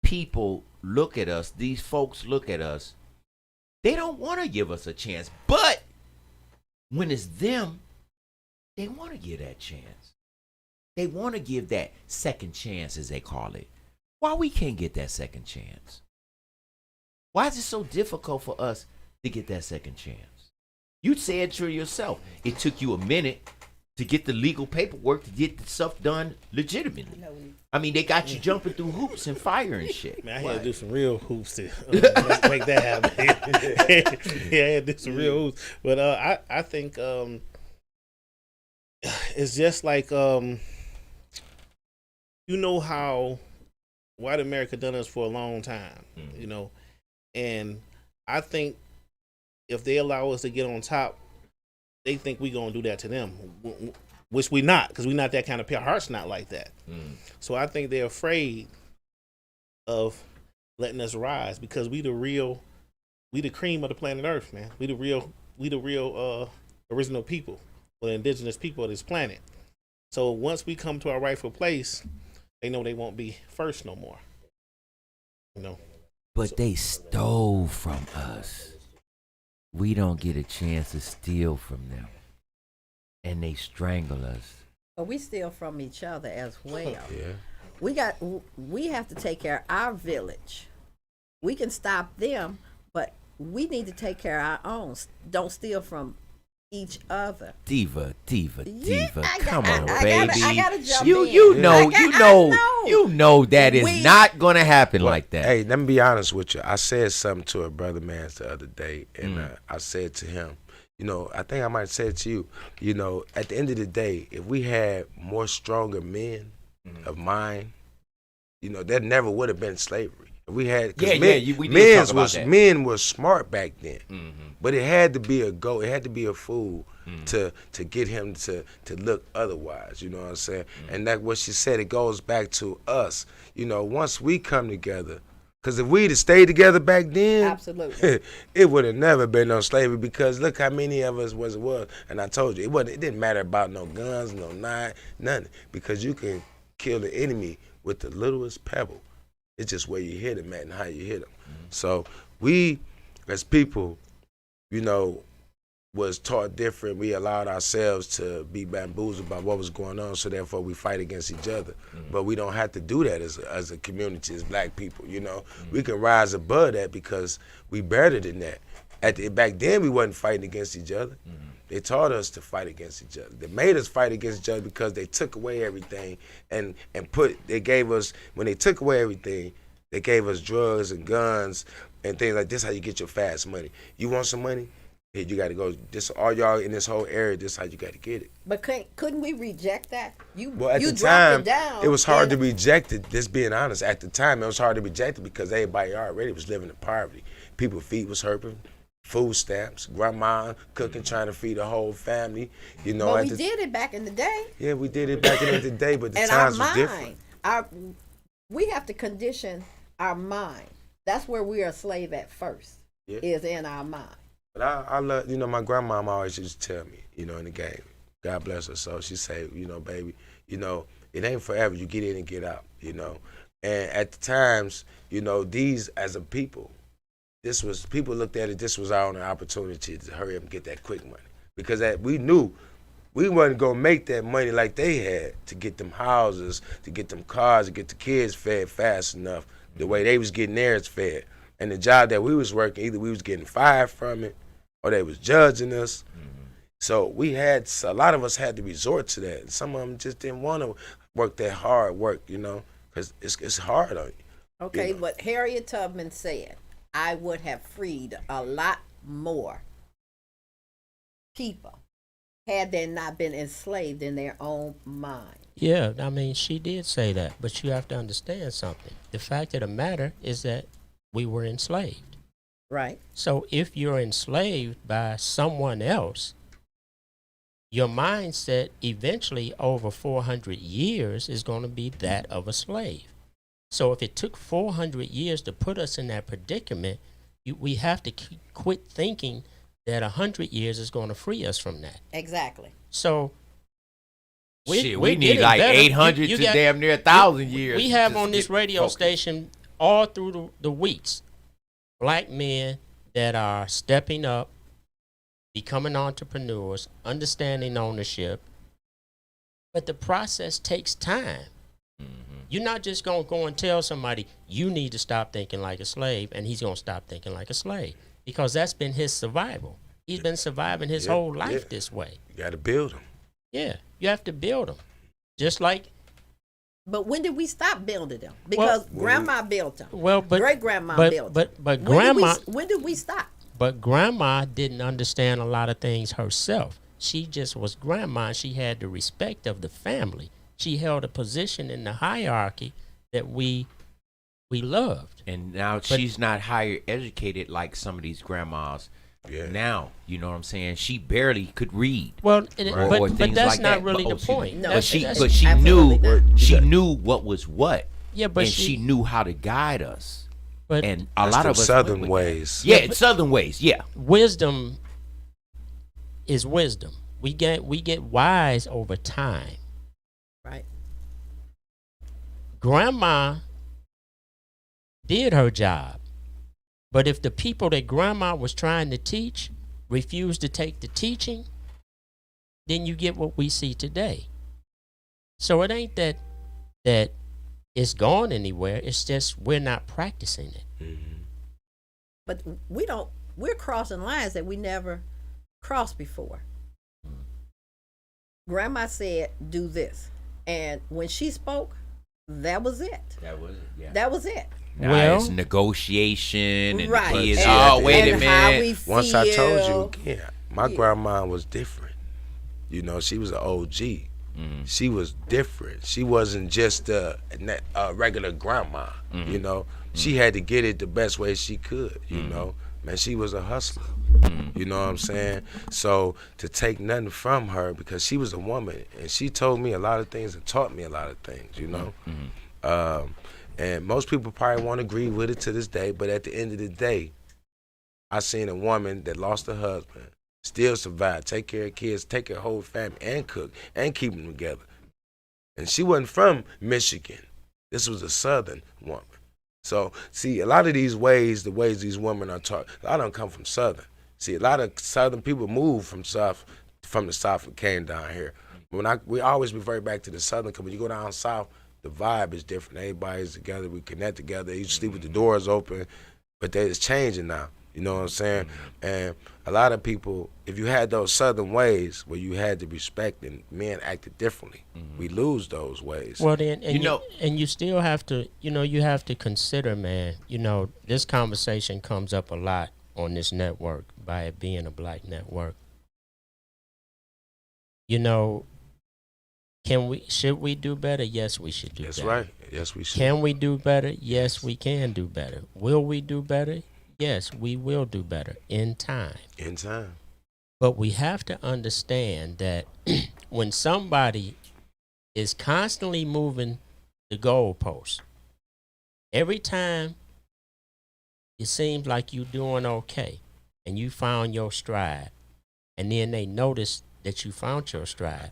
people look at us, these folks look at us, they don't want to give us a chance, but when it's them, they want to give that chance. They want to give that second chance, as they call it. Why we can't get that second chance? Why is it so difficult for us to get that second chance? You said to yourself, it took you a minute to get the legal paperwork to get the stuff done legitimately. They got you jumping through hoops and fire and shit. Man, I had to do some real hoops to make that happen. Yeah, I had to do some real hoops. But I think it's just like how white America done us for a long time, and I think if they allow us to get on top, they think we gonna do that to them, which we not, because we not that kind of people. Our heart's not like that. So I think they're afraid of letting us rise, because we the cream of the planet Earth, man. We the real original people, or the indigenous people of this planet. So once we come to our rightful place, they know they won't be first no more. But they stole from us. We don't get a chance to steal from them. And they strangle us. But we steal from each other as well. Yeah. We have to take care of our village. We can stop them, but we need to take care of our own. Don't steal from each other. Diva. Yeah, Come on, I baby. gotta jump you in. you know I you got- know I know. you know that is We- not gonna happen like that. Hey, let me be honest with you. I said something to a brother man the other day, and I said to him, you know, I think I might say it to you, you know, at the end of the day, if we had more stronger men of mind, you know, that never would have been slavery. If we had, we did talk about that. men was smart back then, but it had to be a go. It had to be a fool to get him to look otherwise. You know what I'm saying? And that what she said. It goes back to us. You know, once we come together. Because if we'd have stayed together back then, Absolutely. it would have never been no slavery. Because look how many of us was. And I told you, it didn't matter about no guns, no knife, nothing. Because you can kill the enemy with the littlest pebble. It's just where you hit them at and how you hit them. So we, as people, you know, was taught different. We allowed ourselves to be bamboozled by what was going on, so therefore we fight against each other. But we don't have to do that as a community, as black people, you know. We can rise above that because we better than that. Back then we wasn't fighting against each other. They taught us to fight against each other. They made us fight against each other because they took away everything when they took away everything, they gave us drugs and guns and things like this. How you get your fast money. You want some money? Hey, you got to go. This all y'all in this whole area. This how you got to get it. But couldn't we reject that? Well, at you the dropped time, it down. it was hard to reject it. Just being honest, at the time, it was hard to reject it because everybody already was living in poverty. People's feet was hurting. Food stamps, grandma cooking, trying to feed a whole family. You know, but we did it back in the day. Yeah, we did it back in the day, but the and times our was different. We have to condition our mind. That's where we are a slave at first. Yeah. Is in our mind. But I love, you know, my grandmama always used to tell me, you know, in the game, God bless her soul, she say, you know, baby, you know, it ain't forever. You get in and get out, you know. And at the times, you know, these as a people, people looked at it, this was our only opportunity to hurry up and get that quick money. Because we knew we wasn't going to make that money like they had to get them houses, to get them cars, to get the kids fed fast enough the way they was getting theirs fed. And the job that we was working, either we was getting fired from it or they was judging us. So a lot of us had to resort to that. And some of them just didn't want to work that hard work, you know, because it's hard on you. Okay, you know? What Harriet Tubman said, I would have freed a lot more people had they not been enslaved in their own mind. Yeah, I mean, she did say that, but you have to understand something. The fact of the matter is that we were enslaved. Right. So if you're enslaved by someone else, your mindset eventually over 400 years is going to be that of a slave. So if it took 400 years to put us in that predicament, we have to quit thinking that 100 years is going to free us from that. Exactly. So we need like better. 800 to damn near 1,000 years. We have on this radio station all through the weeks black men that are stepping up, becoming entrepreneurs, understanding ownership. But the process takes time. You're not just going to go and tell somebody, you need to stop thinking like a slave, and he's going to stop thinking like a slave. Because that's been his survival. He's been surviving his whole life this way. You got to build him. Yeah, you have to build them. Just like... But when did we stop building them? Because grandma built them. Well, but great-grandma built them. But grandma... When did we stop? But grandma didn't understand a lot of things herself. She just was grandma, and she had the respect of the family. She held a position in the hierarchy that we loved. And now she's not higher educated like some of these grandmas. Yeah. Now, you know what I'm saying? She barely could read. Well, or but that's like not that. really the point. No, but she knew what was what. Yeah, but she knew how to guide us. But and a lot of us Southern ways. Yeah, it's Southern ways. Yeah. Wisdom is wisdom. We get wise over time. Right. Grandma did her job. But if the people that grandma was trying to teach refused to take the teaching, then you get what we see today. So it ain't that it's gone anywhere. It's just we're not practicing it. Mm-hmm. But we're crossing lines that we never crossed before. Grandma said, "Do this," and when she spoke, that was it. That was it. Yeah. That was it. Now Well- it's negotiation and Right. the kids. And- Oh, wait a and how we minute. Once I told you feel. again, my grandma was different. You know, she was an OG. She was different. She wasn't just a regular grandma. You know, she had to get it the best way she could. You know, man, she was a hustler. You know what I'm saying? So to take nothing from her, because she was a woman and she told me a lot of things and taught me a lot of things. You know, and most people probably won't agree with it to this day. But at the end of the day, I seen a woman that lost her husband, still survive, take care of kids, take care of whole family, and cook, and keep them together. And she wasn't from Michigan. This was a Southern woman. So, see, a lot of these ways, the ways these women are taught, a lot of them come from Southern. See, a lot of Southern people moved from the South and came down here. We always revert back to the Southern, because when you go down South, the vibe is different. Everybody's together, we connect together. You sleep with the doors open, but it's changing now. You know what I'm saying? And a lot of people, if you had those Southern ways where you had to respect and men acted differently, we lose those ways. Well, then, and you still have to, you have to consider, man. This conversation comes up a lot on this network by it being a black network. Should we do better? Yes, we should do better. That's right. Yes, we should. Can we do better? Yes, we can do better. Will we do better? Yes, we will do better in time. In time. But we have to understand that when somebody is constantly moving the goalposts, every time it seems like you're doing okay and you found your stride, and then they notice that you found your stride.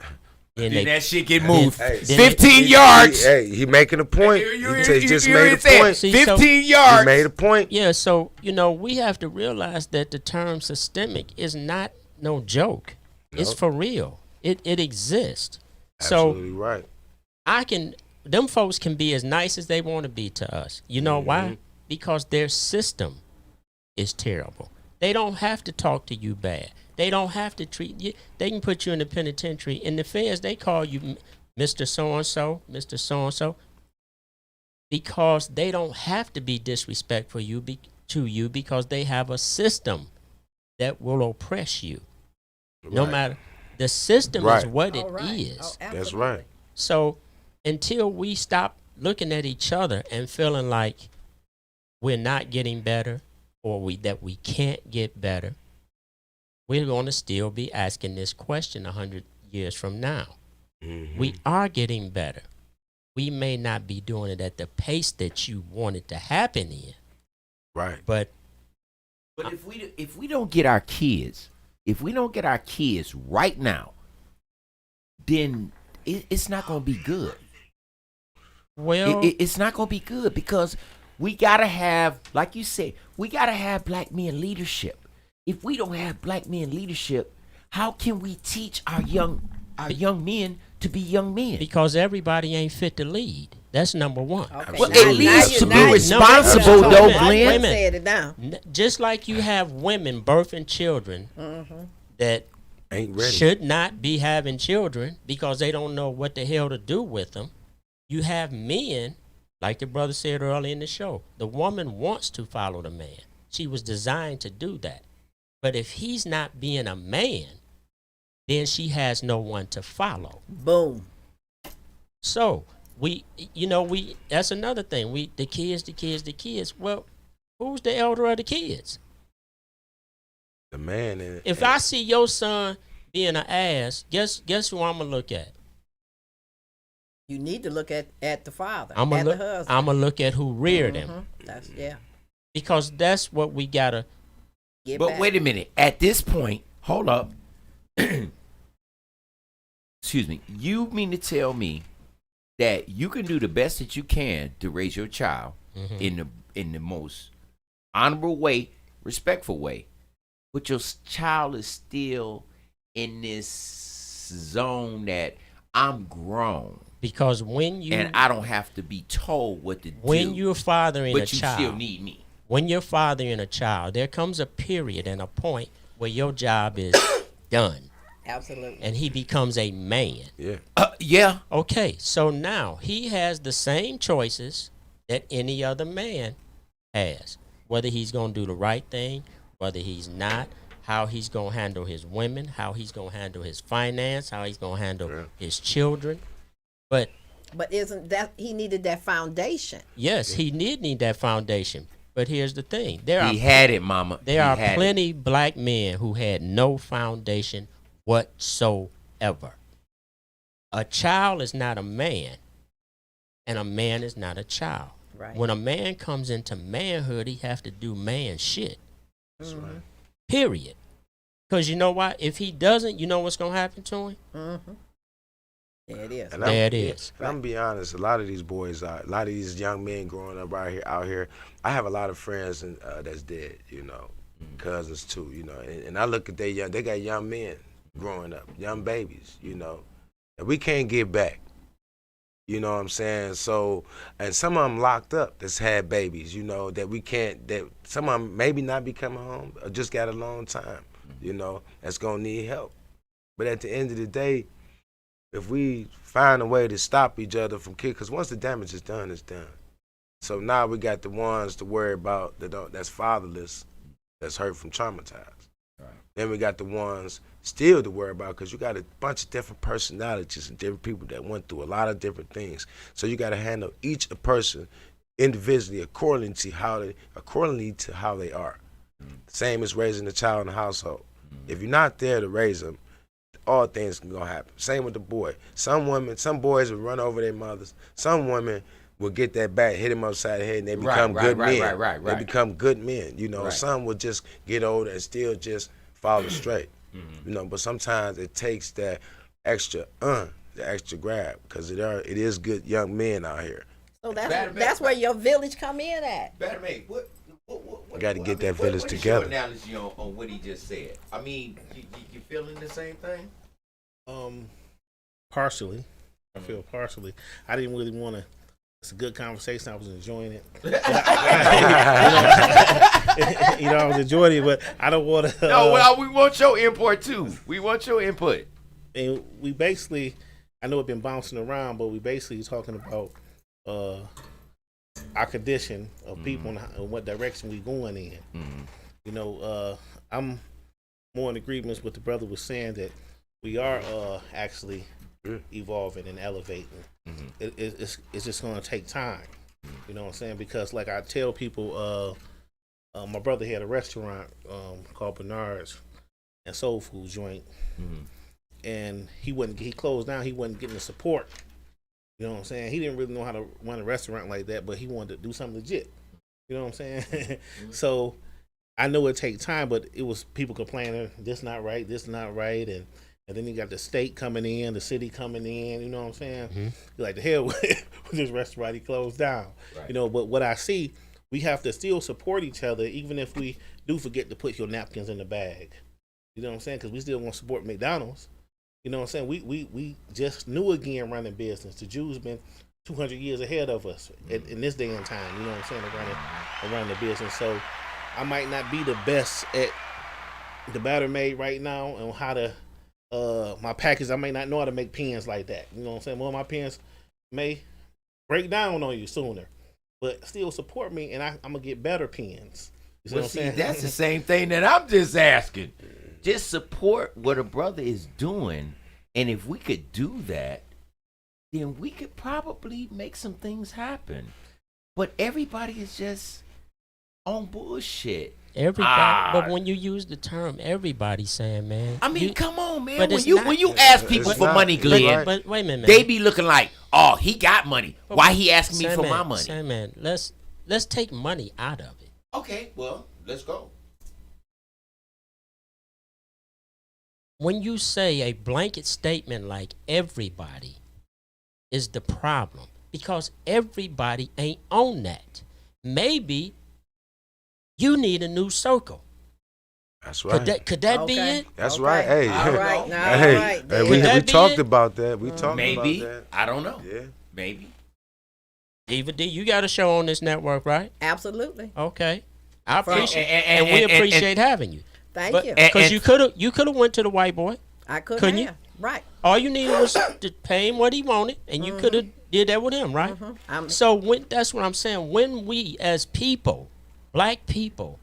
Then that shit get moved. Hey, 15 yards. He making a point. He just made a point. See, 15 yards. He made a point. Yeah, so, we have to realize that the term systemic is not no joke. Nope. It's for real. It exists. Absolutely So right. them folks can be as nice as they want to be to us. You know why? Because their system is terrible. They don't have to talk to you bad. They don't have to treat you. They can put you in the penitentiary. In the feds, they call you Mr. So-and-so, Mr. So-and-so, because they don't have to be disrespectful to you because they have a system that will oppress you. No matter. The system is what it is. That's right. So until we stop looking at each other and feeling like we're not getting better or that we can't get better, we're going to still be asking this question 100 years from now. We are getting better. We may not be doing it at the pace that you want it to happen in. Right. But if we don't get our kids, right now, then it's not going to be good. Well, it's not going to be good because we got to have, like you said, we got to have black men leadership. If we don't have black men leadership, how can we teach our young men to be young men? because everybody ain't fit to lead. That's number one. Okay. Well, Now- at least to now- be responsible, now- though, now- Glenn. wait a minute. Said it now. Just like you have women birthing children that Ain't ready. should not be having children because they don't know what the hell to do with them. You have men, like the brother said earlier in the show, the woman wants to follow the man. She was designed to do that. But if he's not being a man, then she has no one to follow. Boom. So that's another thing. The kids. Well, who's the elder of the kids? The man. If I see your son being an ass, guess who I'm gonna look at? You need to look at the father, I'm at gonna the husband. I'm gonna look at who reared him, That's because that's what we gotta. Get But back. wait a minute. At this point, hold up. Excuse me. You mean to tell me that you can do the best that you can to raise your child in the most honorable way, respectful way, but your child is still in this zone that I'm grown Because when you and I don't have to be told what to do. when you're fathering a but you child, still need me. when you're fathering a child, there comes a period and a point where your job is done. Absolutely. And he becomes a man. Yeah. Yeah. Okay, so now he has the same choices that any other man has. Whether he's going to do the right thing, whether he's not, how he's going to handle his women, how he's going to handle his finance, how he's going to handle his children. But isn't that he needed that foundation? yes, he did need that foundation. But here's the thing. He had it, mama. There are plenty black men who had no foundation whatsoever. A child is not a man, and a man is not a child. Right. When a man comes into manhood, he have to do man shit. That's right. Period. Because you know what? If he doesn't, you know what's going to happen to him? Mm-hmm. There it is. And There it is. And I'm gonna be honest. A lot of these boys, a lot of these young men growing up out here. I have a lot of friends that's dead. You know, cousins too. You know, and I look at they got young men growing up, young babies. You know, that we can't get back. You know what I'm saying? So, and some of them locked up that's had babies. You know, that we can't. That some of them maybe not be coming home or just got a long time. You know, that's gonna need help. But at the end of the day, if we find a way to stop each other from kicking, because once the damage is done, it's done. So now we got the ones to worry about that's fatherless, that's hurt from traumatized. Right. Then we got the ones still to worry about, because you got a bunch of different personalities and different people that went through a lot of different things. So you got to handle each person individually according to how they are. Same as raising a child in the household. If you're not there to raise them, all things can go happen. Same with the boy. Some boys will run over their mothers. Some women will get that bat, hit them upside the head, and they become good men. Right. They become good men. You know, some will just get older and still just follow straight. You know, but sometimes it takes that extra the extra grab, because it is good young men out here. So that's where your village come in at. Better make what? Got to get that village together. What's your analogy on what he just said? I mean, you feeling the same thing? Partially. I feel partially. I didn't really want to. It's a good conversation. I was enjoying it. I was enjoying it, but I don't want to. No, well, we want your input too. We want your input. And we basically, I know it's been bouncing around, but we basically talking about our condition of people and what direction we going in. You know, I'm more in agreement with the brother was saying that we are actually evolving and elevating. It's just going to take time. You know what I'm saying? Because like I tell people, my brother had a restaurant called Bernard's and Soul Food joint, and he closed down. He wasn't getting the support. You know what I'm saying? He didn't really know how to run a restaurant like that, but he wanted to do something legit. You know what I'm saying? So I know it takes time, but it was people complaining, this not right, and then you got the state coming in, the city coming in, you know what I'm saying? You're like, the hell with this restaurant, he closed down. Right. You know, but what I see, we have to still support each other, even if we do forget to put your napkins in the bag. You know what I'm saying? Because we still want to support McDonald's. You know what I'm saying? We just new again running business. The Jews been 200 years ahead of us in this day and time. You know what I'm saying? Running the business. So I might not be the best at the batter made right now and how to my package. I may not know how to make pens like that. You know what I'm saying? Well, my pens may break down on you sooner, but still support me, and I'm gonna get better pens. You know what I'm saying? That's the same thing that I'm just asking. Just support what a brother is doing, and if we could do that, then we could probably make some things happen. But everybody is just on bullshit. Everybody, but when you use the term everybody, saying, man, I mean, come on, man. But When you ask people for money, Glenn, but wait a minute, man. They be looking like, oh, he got money. Why he asking me for my money? Man, let's take money out of it. Okay, well, let's go. When you say a blanket statement like everybody is the problem, because everybody ain't on that. Maybe you need a new circle. That's right. Could that be it? That's right. Hey, all right. Hey, we talked about that. We talked maybe, about that. I don't know. Yeah, maybe. Eva D, you got a show on this network, right? Absolutely. Okay, I appreciate and we appreciate having you. Thank you. Because you could have went to the white boy. I couldn't Couldn't you? have. Right. All you needed was to pay him what he wanted, and you could have did that with him, right? So that's what I'm saying. When we, as people, black people,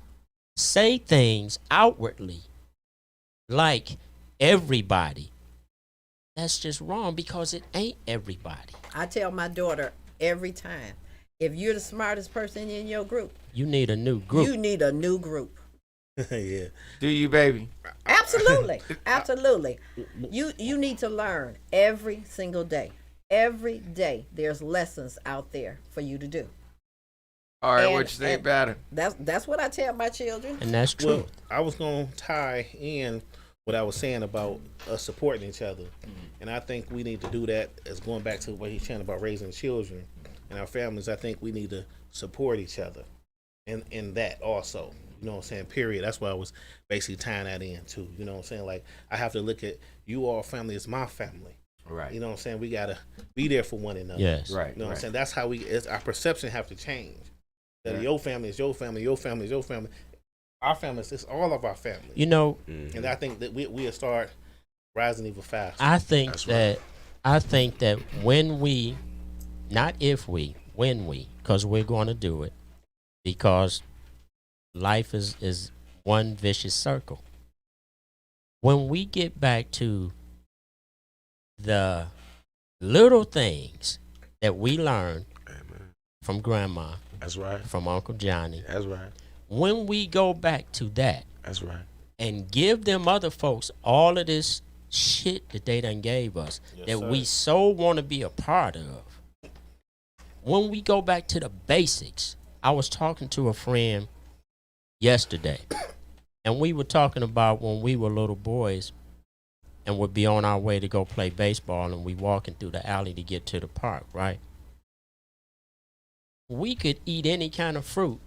say things outwardly like everybody, that's just wrong because it ain't everybody. I tell my daughter every time, if you're the smartest person in your group, You need a new group. you need a new group. Yeah. Do you, baby? Absolutely. Absolutely. You need to learn every single day. Every day there's lessons out there for you to do. All right, And- what you say and about it? That's what I tell my children. And that's true. Well, I was gonna tie in what I was saying about us supporting each other, and I think we need to do that. As going back to what he's saying about raising children and our families, I think we need to support each other, in that also. You know what I'm saying? Period. That's why I was basically tying that in too. You know what I'm saying? Like I have to look at you all family as my family. Right. You know what I'm saying? We gotta be there for one another. Yes. Right. You know what I'm right. saying? That's how our perception have to change. That Right. your family is your family, your family is your family. Our family is all of our family. You know, And I think that we'll start rising even faster. I think That's that I think that when we, not if we, when we, because we're going to do it, because life is one vicious circle. When we get back to the little things that we learned Amen. from grandma, That's right. from Uncle Johnny, That's right. when we go back to that That's right. and give them other folks all of this shit that they done gave us that we so want to be a part of, when we go back to the basics. I was talking to a friend yesterday, and we were talking about when we were little boys and would be on our way to go play baseball, and we walking through the alley to get to the park, right? We could eat any kind of fruit,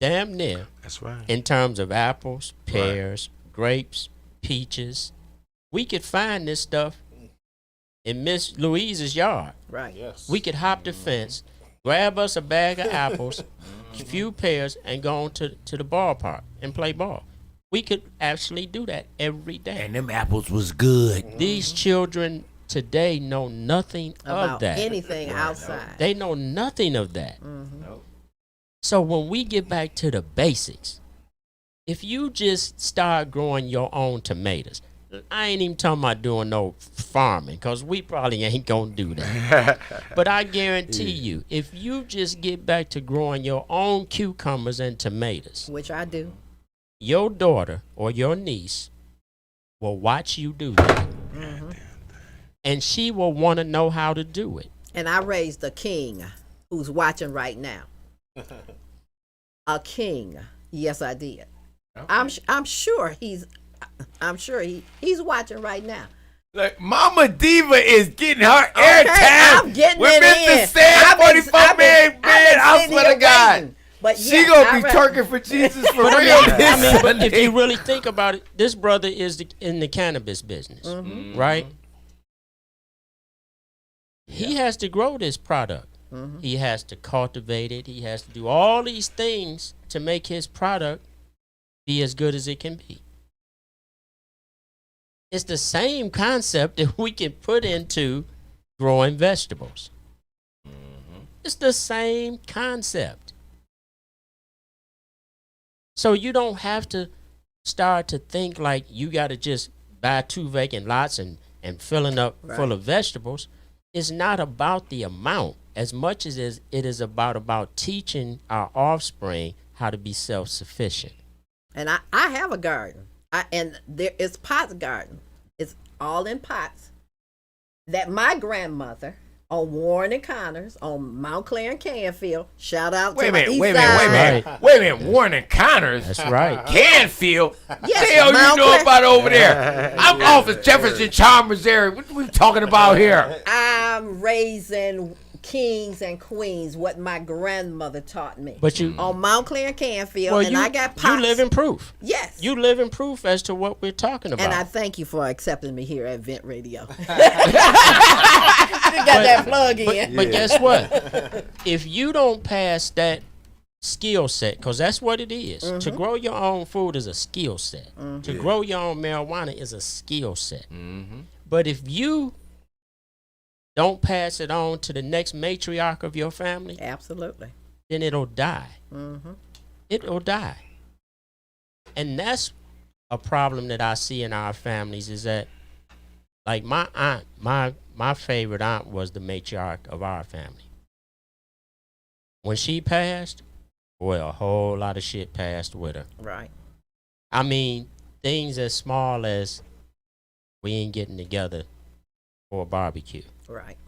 damn near, That's right. in terms of apples, pears, grapes, peaches. We could find this stuff in Miss Louise's yard. Right. Yes. We could hop the fence, grab us a bag of apples, a few pears, and go on to the ballpark and play ball. We could actually do that every day. And them apples was good. These children today know nothing of About that. anything outside. They know nothing of that. So when we get back to the basics, if you just start growing your own tomatoes, I ain't even talking about doing no farming, because we probably ain't going to do that. But I guarantee you, if you just get back to growing your own cucumbers and tomatoes, Which I do. your daughter or your niece will watch you do that. And she will want to know how to do it. And I raised a king who's watching right now. A king. Yes, I did. I'm sure he's watching right now. Look, Mama Diva is getting her airtime. I'm getting with it Mr. in. Sam I've been- 44 I've been- man, I've man. been I sitting swear to here God. waiting. But She yeah, gonna be I twerking for Jesus for But real. I mean, but if Sunday. you really think about it, this brother is in the cannabis business, right? He has to grow this product. He has to cultivate it. He has to do all these things to make his product be as good as it can be. It's the same concept that we can put into growing vegetables. It's the same concept. So you don't have to start to think like you got to just buy 2 vacant lots and filling up full of vegetables. It's not about the amount as much as it is about teaching our offspring how to be self-sufficient. And I have a garden. And there is pots garden. It's all in pots that my grandmother on Warren and Connors on Mount Clair and Canfield. Shout out to the east side. Wait a minute. Warren and Connors. That's right. Canfield. Yes, the hell Mount you know Clair. about over there? I'm off of Jefferson Chalmers area. What we talking about here? I'm raising kings and queens, what my grandmother taught me. But you, On Mount Clair and Canfield, well, and I got pots. you live in proof. Yes. You live in proof as to what we're talking about. And I thank you for accepting me here at Vent Radio. You got that plug in. But guess what? If you don't pass that skill set, because that's what it is. To grow your own food is a skill set. To grow your own marijuana is a skill set. But if you don't pass it on to the next matriarch of your family, Absolutely. then it'll die. It'll die. And that's a problem that I see in our families, is that, like, my aunt, my favorite aunt was the matriarch of our family. When she passed, boy, a whole lot of shit passed with her. Right. I mean, things as small as we ain't getting together for a barbecue. Right.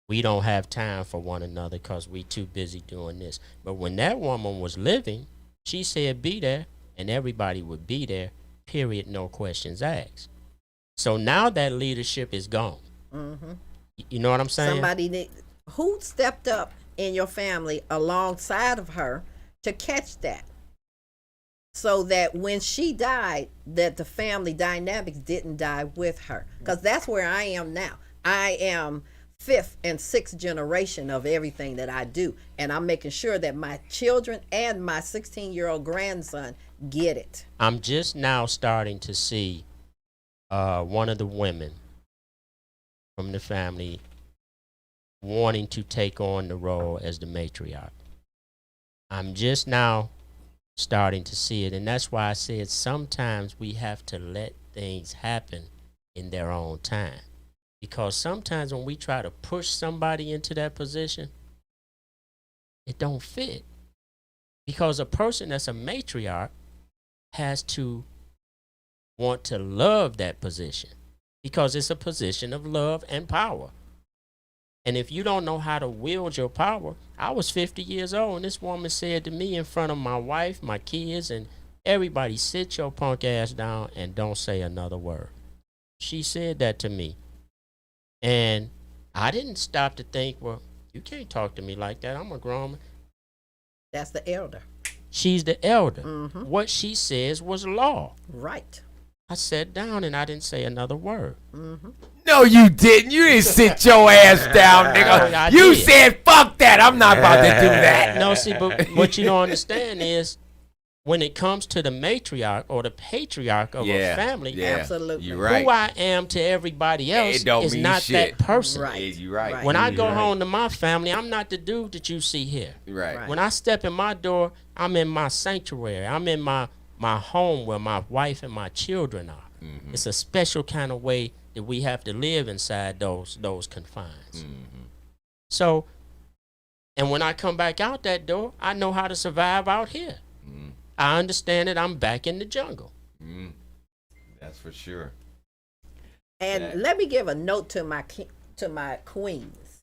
We don't have time for one another because we too busy doing this. But when that woman was living, she said be there, and everybody would be there, period, no questions asked. So now that leadership is gone. You know what I'm saying? Who stepped up in your family alongside of her to catch that, so that when she died, that the family dynamics didn't die with her. Because that's where I am now. I am 5th and 6th generation of everything that I do, and I'm making sure that my children and my 16-year-old grandson get it. I'm just now starting to see one of the women from the family wanting to take on the role as the matriarch. I'm just now starting to see it, and that's why I said sometimes we have to let things happen in their own time. Because sometimes when we try to push somebody into that position, it don't fit. Because a person that's a matriarch has to want to love that position, because it's a position of love and power. And if you don't know how to wield your power, I was 50 years old, and this woman said to me in front of my wife, my kids, and everybody, sit your punk ass down and don't say another word. She said that to me. And I didn't stop to think, well, you can't talk to me like that. I'm a grown man. That's the elder. She's the elder. What she says was law. Right. I sat down and I didn't say another word. No, you didn't. You didn't sit your ass down, nigga. I You did. said, fuck that. I'm not about to do that. No, see, but what you don't understand is when it comes to the matriarch or the patriarch of a family, Absolutely. You're right. who I am to everybody else It don't is mean not shit. that person. Right. Yeah, you're right. When I go home to my family, I'm not the dude that you see here. Right. When I step in my door, I'm in my sanctuary. I'm in my home where my wife and my children are. It's a special kind of way that we have to live inside those confines. So, and when I come back out that door, I know how to survive out here. I understand that I'm back in the jungle. That's for sure. And let me give a note to my queens.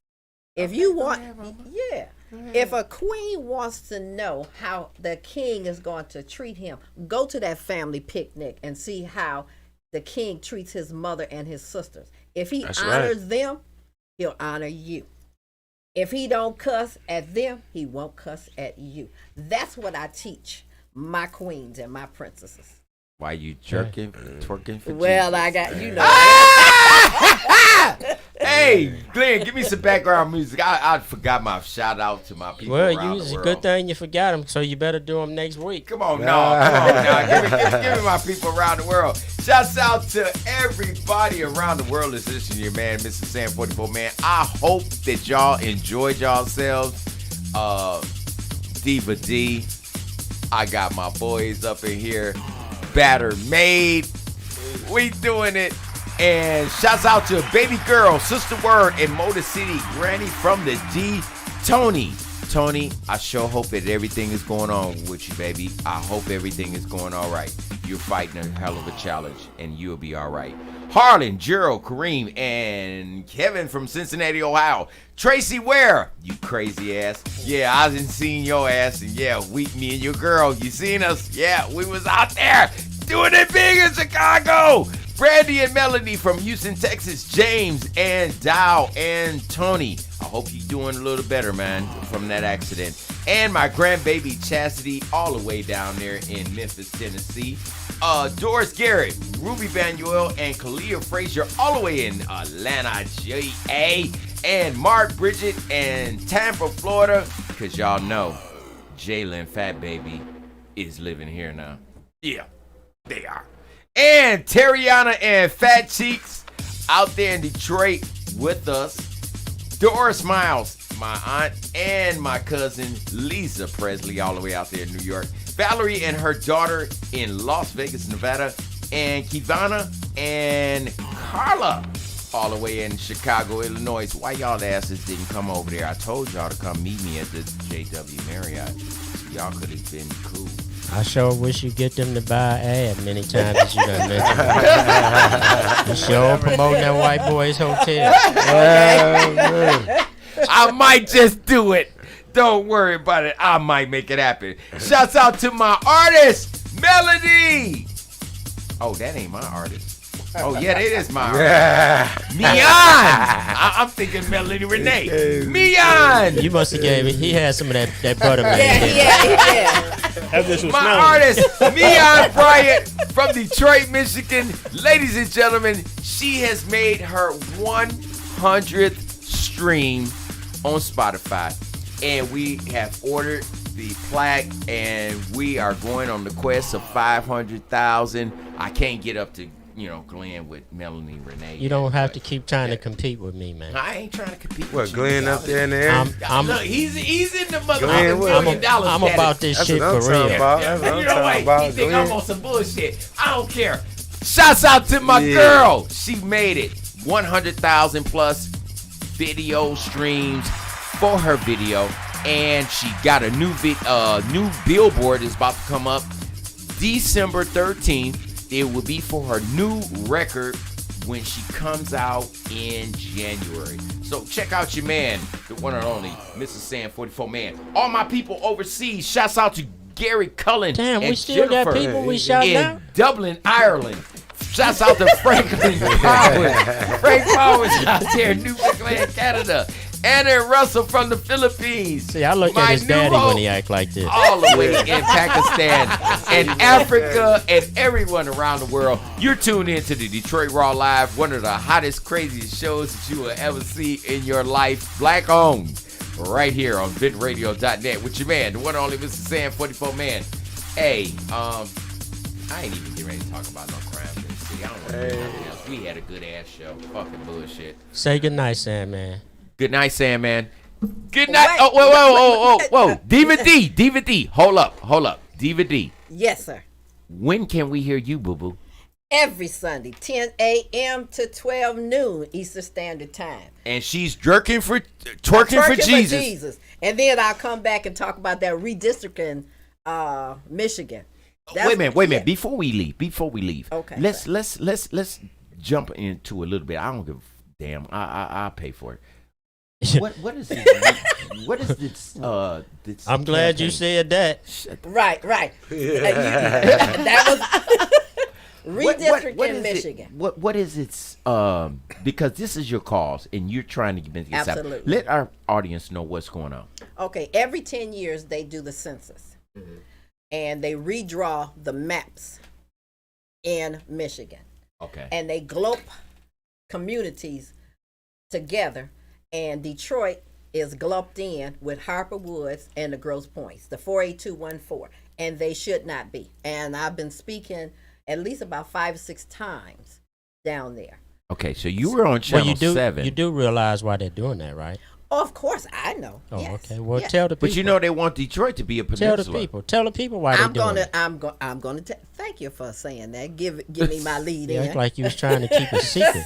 If you want, if a queen wants to know how the king is going to treat him, go to that family picnic and see how the king treats his mother and his sisters. If he honors them, he'll honor you. If he don't cuss at them, he won't cuss at you. That's what I teach my queens and my princesses. Why you jerking, twerking for Well, Jesus? I got, you know. Hey, Glenn, give me some background music. I forgot my shout out to my people around the It's a world. good thing you forgot them, so you better do them next week. Come on now. Give me my people around the world. Shouts out to everybody around the world that's listening to your man, Mr. Sam 44, man. I hope that y'all enjoyed yourselves. Diva D. I got my boys up in here. Batter Made. We doing it. And shouts out to Baby Girl, Sister Word, and Motor City Granny from the D. Tony, I sure hope that everything is going on with you, baby. I hope everything is going all right. You're fighting a hell of a challenge, and you'll be all right. Harlan, Gerald, Kareem, and Kevin from Cincinnati, Ohio. Tracy Ware, you crazy ass. Yeah, I done seen your ass, and yeah, me and your girl, you seen us. Yeah, we was out there doing it big in Chicago. Brandy and Melody from Houston, Texas. James and Dow and Tony. I hope you're doing a little better, man, from that accident. And my grandbaby Chastity, all the way down there in Memphis, Tennessee. Doris Garrett, Ruby Banuel, and Kalia Frazier, all the way in Atlanta, GA. And Mark Bridget and Tampa, Florida, because y'all know Jalen Fat Baby is living here now. Yeah, they are. And Terriana and Fat Cheeks out there in Detroit with us. Doris Miles, my aunt, and my cousin Lisa Presley all the way out there in New York. Valerie and her daughter in Las Vegas, Nevada. And Kivana and Carla all the way in Chicago, Illinois. Why y'all asses didn't come over there? I told y'all to come meet me at the JW Marriott. Y'all could have been cool. I sure wish you get them to buy an ad many times as you done mentioned. You sure promoting that white boys hotel. I might just do it. Don't worry about it. I might make it happen. Shouts out to my artist, Melody. Oh, that ain't my artist. Oh, yeah, that is my artist. Mian. I'm thinking Melody Renee. Mian. You must have gave it. He had some of that buttermilk. My artist, Mian Bryant from Detroit, Michigan. Ladies and gentlemen, she has made her 100th stream on Spotify. And we have ordered the plaque, and we are going on the quest of 500,000. I can't get up to, Glenn with Melanie Renee. You don't have to keep trying to compete with me, man. I ain't trying to compete with What, you. Glenn up there in the air? Look, he's in the Glenn, $1 what? million I'm about this That's shit what I'm for talking real. about. That's what I'm You know talking what? about. You think Glenn. I'm on some bullshit. I don't care. Shouts out to my girl. She made it. 100,000 plus video streams for her video. And she got a new billboard is about to come up December 13th. It will be for her new record when she comes out in January. So check out your man, the one and only Mrs. Sand 44 Man. All my people overseas, shouts out to Gary Cullen. Damn, and we still Jennifer got people we shouting in out? Dublin, Ireland. Shouts out to Franklin Powers. Frank Powers out there in Newfoundland, Canada. Anna and Russell from the Philippines. See, I look at his daddy when he act like this. All the way in Pakistan and Africa and everyone around the world. You're tuned in to the Detroit Raw Live, one of the hottest, craziest shows that you will ever see in your life. Black owned. Right here on VentRadio.net with your man, the one and only Mr. Sam 44 Man. Hey, I ain't even getting ready to talk about no crime. See, I don't want to do anything else. We had a good ass show. Fucking bullshit. Say goodnight, Sam, man. Good night, Sandman. Good night. Whoa. Diva D. Hold up. Diva D. Yes, sir. When can we hear you, boo-boo? Every Sunday, 10 a.m. to 12 noon Eastern Standard Time. And she's twerking for Jesus. And then I'll come back and talk about that redistricting Michigan. Wait a minute. Before we leave. Okay. Let's jump into a little bit. I don't give a damn. I'll pay for it. What is it? What is this? This I'm glad campaign? you said that. Right. That was redistricting what is Michigan. What is its? Because this is your cause, and you're trying to make this happen. Absolutely. Let our audience know what's going on. Okay, every 10 years they do the census. And they redraw the maps in Michigan. Okay. And they globe communities together. And Detroit is gloped in with Harper Woods and the Grosse Points, the 48214, and they should not be. And I've been speaking at least about 5 or 6 times down there. Okay, so you were on Channel 7. You do realize why they're doing that, right? Oh, of course, I know. Oh, yes. okay. Well, yes. tell the people. But you know they want Detroit to be a peninsula. Tell the people why they're doing it. I'm gonna thank you for saying that. Give me my lead You in. act like you was trying to keep it secret.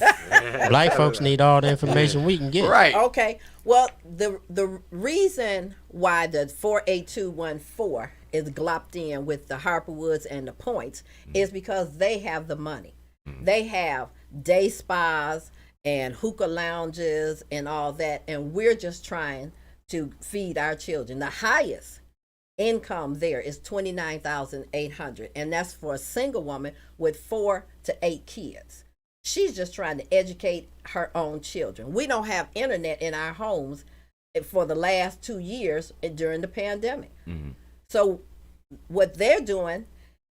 Black folks need all the information we can get. Right. Okay. Well, the reason why the 48214 is glopped in with the Harper Woods and the Points is because they have the money. They have day spas and hookah lounges and all that, and we're just trying to feed our children. The highest income there is $29,800, and that's for a single woman with 4 to 8 kids. She's just trying to educate her own children. We don't have internet in our homes for the last 2 years during the pandemic. So what they're doing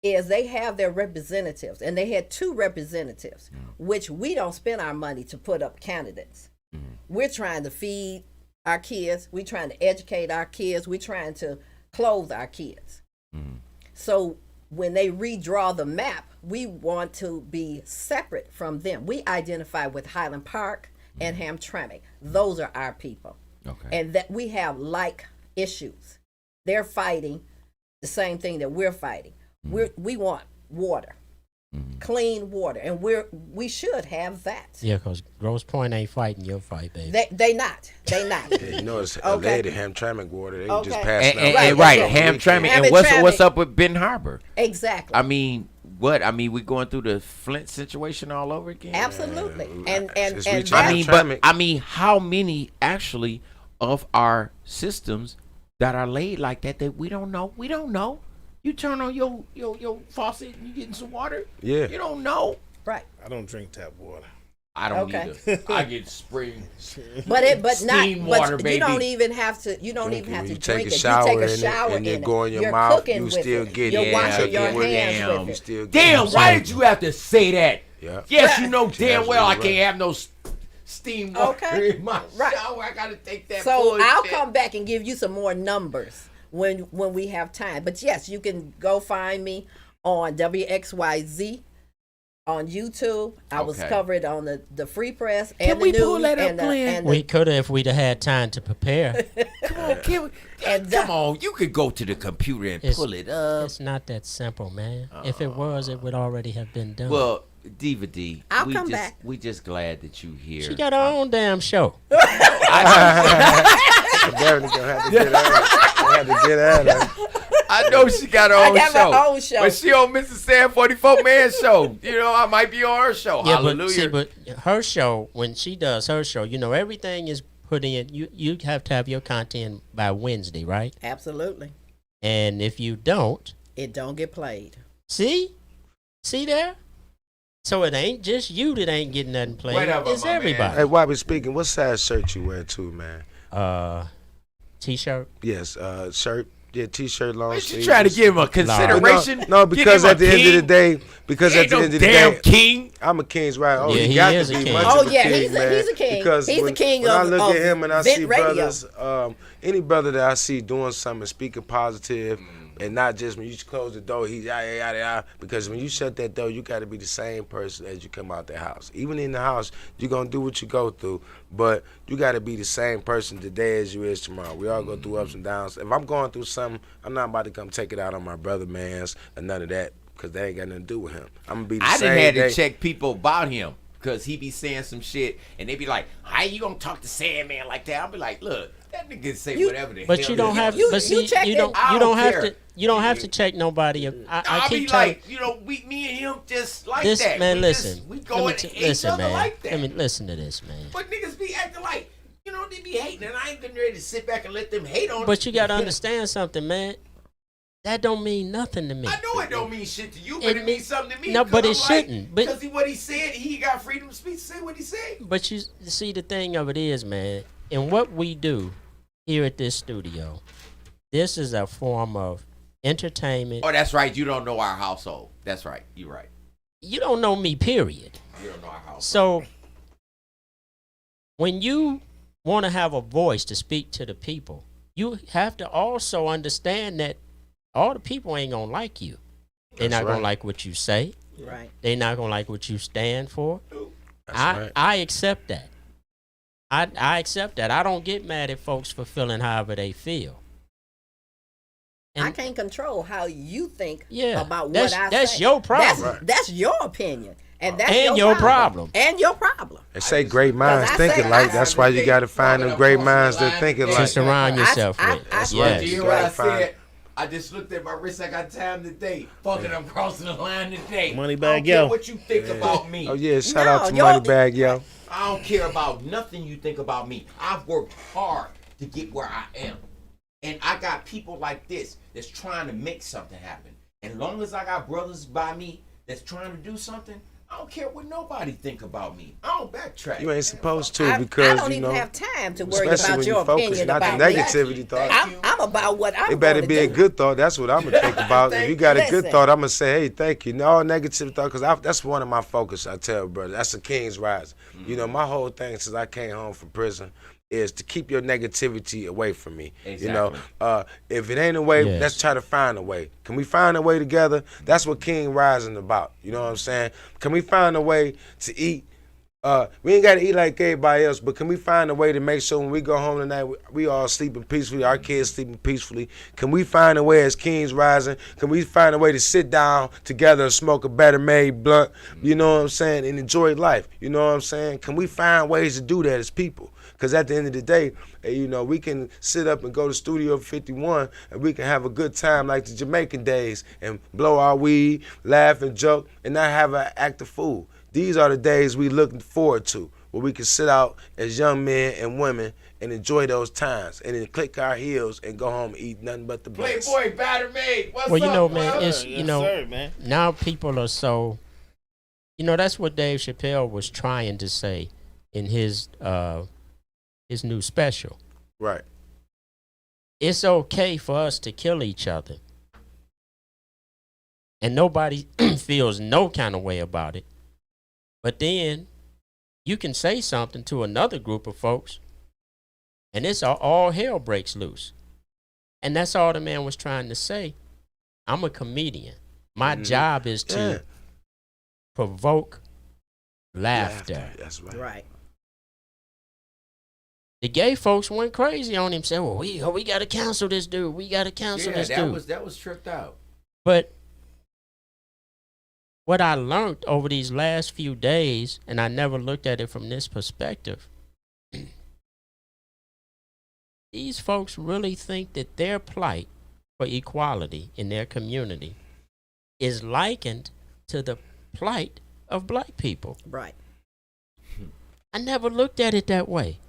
is they have their representatives, and they had 2 representatives, which we don't spend our money to put up candidates. We're trying to feed our kids. We're trying to educate our kids. We're trying to clothe our kids. So when they redraw the map, we want to be separate from them. We identify with Highland Park and Hamtramck. Those are our people. Okay. And that we have like issues. They're fighting the same thing that we're fighting. We want water, clean water, and we should have that. Yeah, because Grosse Point ain't fighting your fight, baby. They not. Yeah, you know, it's a lady Hamtramck water. They just Okay. passing out. And Right, Hamtramck. And Hamtramck. what's up with Ben Harbor? Exactly. I mean, what? I mean, we going through the Flint situation all over again. Absolutely. And It's and reaching that- I mean, Hamtramck. but I mean, how many actually of our systems that are laid like that we don't know? We don't know. You turn on your faucet and you getting some water. Yeah. You don't know. right. I don't drink tap water. I don't Okay. either. I get spring. But Steam not water, but baby. you don't even have to you don't Drink even it. have When to you take drink a it. shower You take a in it, shower and then in go it. in your You're mouth, cooking you with still it. get You're it. washing Yeah. your hands Damn. with You it. still get Damn, it. why did you have to say that? Yeah. Yes, you know damn well I absolutely can't have no steam water Okay. in my Right. shower. I gotta take that. So bullshit. I'll come back and give you some more numbers when we have time. But yes, you can go find me on WXYZ on YouTube. I was Okay. covered on the Free Press Can and we the news pull that up, and Glenn? We could have if we'd have had time to prepare. Come on, can we, And come on. You could go to the computer and It's- pull it up. It's not that simple, man. If it was, it would already have been done. Well, Diva D, I'll we come just, back. We just glad that you here. she got her own damn show. Definitely gonna have to get at her. I had to get at her. I know she got her I own got show. my own show. But she on Mr. Sam 44 Man show. You know, I might be on her show. Yeah, Hallelujah. but her show, when she does her show, you know, everything is put in. You have to have your content by Wednesday, right? Absolutely. And if you don't, It don't get played. see there. So it ain't just you that ain't getting nothing played. Whatever, It's my man. everybody. Hey, while we speaking, what size shirt you wear too, man? T-shirt. Yes, shirt. Yeah, t-shirt, long Ain't you sleeves. trying to give him a But consideration? no, because Give him at the a end of the king? day, because He at ain't the no end of the damn day, king. I'm a king's right. Oh, Yeah, he he got is to a be king. much Oh, of a yeah, king, he's man. a king. Because He's the when, king when I of- look of at him and I Vent see Radio. brothers, any brother that I see doing something, speaking positive, and not just when you close the door, he's yada yada yada. Because when you shut that door, you got to be the same person as you come out the house. Even in the house, you're gonna do what you go through, but you got to be the same person today as you is tomorrow. We all go through ups and downs. If I'm going through something, I'm not about to come take it out on my brother, man's, and none of that, because that ain't got nothing to do with him. I'm gonna be the I same. done had to day. check people about him because he be saying some shit and they be like, "How you gonna talk to Sandman like that?" I'll be like, "Look, that nigga say whatever the hell." But you don't he have. wants." But see, check you it. don't. I You don't don't have care. to. You don't have to check nobody. I I'll keep be telling. like, you know, me and him just like This that. man, we listen. just, we Let go me at t- each listen, other man. like that. Let me listen to this, man. But niggas be acting like, you know, they be hating, and I ain't getting ready to sit back and let them hate on. But it. you got to understand something, man. That don't mean nothing to me. I know it don't mean shit to you, but It it, mean- means something to me. No, but it 'cause I'm like, shouldn't, but- because what he said, he got freedom of speech to say what he said. But you see, the thing of it is, man, and what we do here at this studio, this is a form of entertainment. Oh, that's right. You don't know our household. That's right. You're right. You don't know me, period. You don't know our household. So when you want to have a voice to speak to the people, you have to also understand that all the people ain't gonna like you. They're That's not gonna right. like what you say. Right. They're not gonna like what you stand for. That's right. I accept that. I accept that. I don't get mad at folks for feeling however they feel. I can't control how you think Yeah, about that's- what I that's say. your problem. That's your opinion. And that's And your your problem. And your problem. They say great minds I thinking say- like. I- That's why you got to find them great minds that thinking To like. surround yourself I- with. That's I- right. Do Yes. you hear what I Gotta find- said? I just looked at my wrist. I got time today. Fucking, I'm crossing the line today. Moneybag I don't care yo. what you think about me. Oh yeah, shout No, out to y'all- Moneybag Yo. I don't care about nothing you think about me. I've worked hard to get where I am. And I got people like this that's trying to make something happen. And long as I got brothers by me that's trying to do something, I don't care what nobody think about me. I don't backtrack. You ain't supposed to I because don't you even know, have time to worry especially about when your you focus, opinion not the about me. negativity thought. I'm about what I'm It better gonna be a do. good thought. That's what I'm gonna think about. If you got a good Listen. thought, I'm gonna say, hey, thank you. No negative thought, because that's one of my focus. I tell brother, that's the King's Rise. You know, my whole thing since I came home from prison is to keep your negativity away from me. Exactly. You know, if it ain't a way, Yes. let's try to find a way. Can we find a way together? That's what King Rising about. You know what I'm saying? Can we find a way to eat? We ain't gotta eat like everybody else, but can we find a way to make sure when we go home tonight, we all sleeping peacefully, our kids sleeping peacefully? Can we find a way as Kings Rising? Can we find a way to sit down together and smoke a better made blunt? You know what I'm saying? And enjoy life. You know what I'm saying? Can we find ways to do that as people? Because at the end of the day, you know, we can sit up and go to Studio 51 and we can have a good time like the Jamaican days and blow our weed, laugh and joke, and not have an act of fool. These are the days we looking forward to, where we can sit out as young men and women and enjoy those times, and then click our heels and go home and eat nothing but the best. Playboy Batter Made. What's Well, you up, know, man, brother? it's Yes, you know sir, man. now people are so. You know, that's what Dave Chappelle was trying to say in his new special. Right. It's okay for us to kill each other, and nobody feels no kind of way about it. But then you can say something to another group of folks, and it's all hell breaks loose. And that's all the man was trying to say. I'm a comedian. My job is to provoke laughter. That's right. Right. The gay folks went crazy on him, saying, "Well, we got to cancel this dude. We got to cancel Yeah, this dude." that was tripped out. But what I learned over these last few days, and I never looked at it from this perspective, these folks really think that their plight for equality in their community is likened to the plight of black people. Right. I never looked at it that way,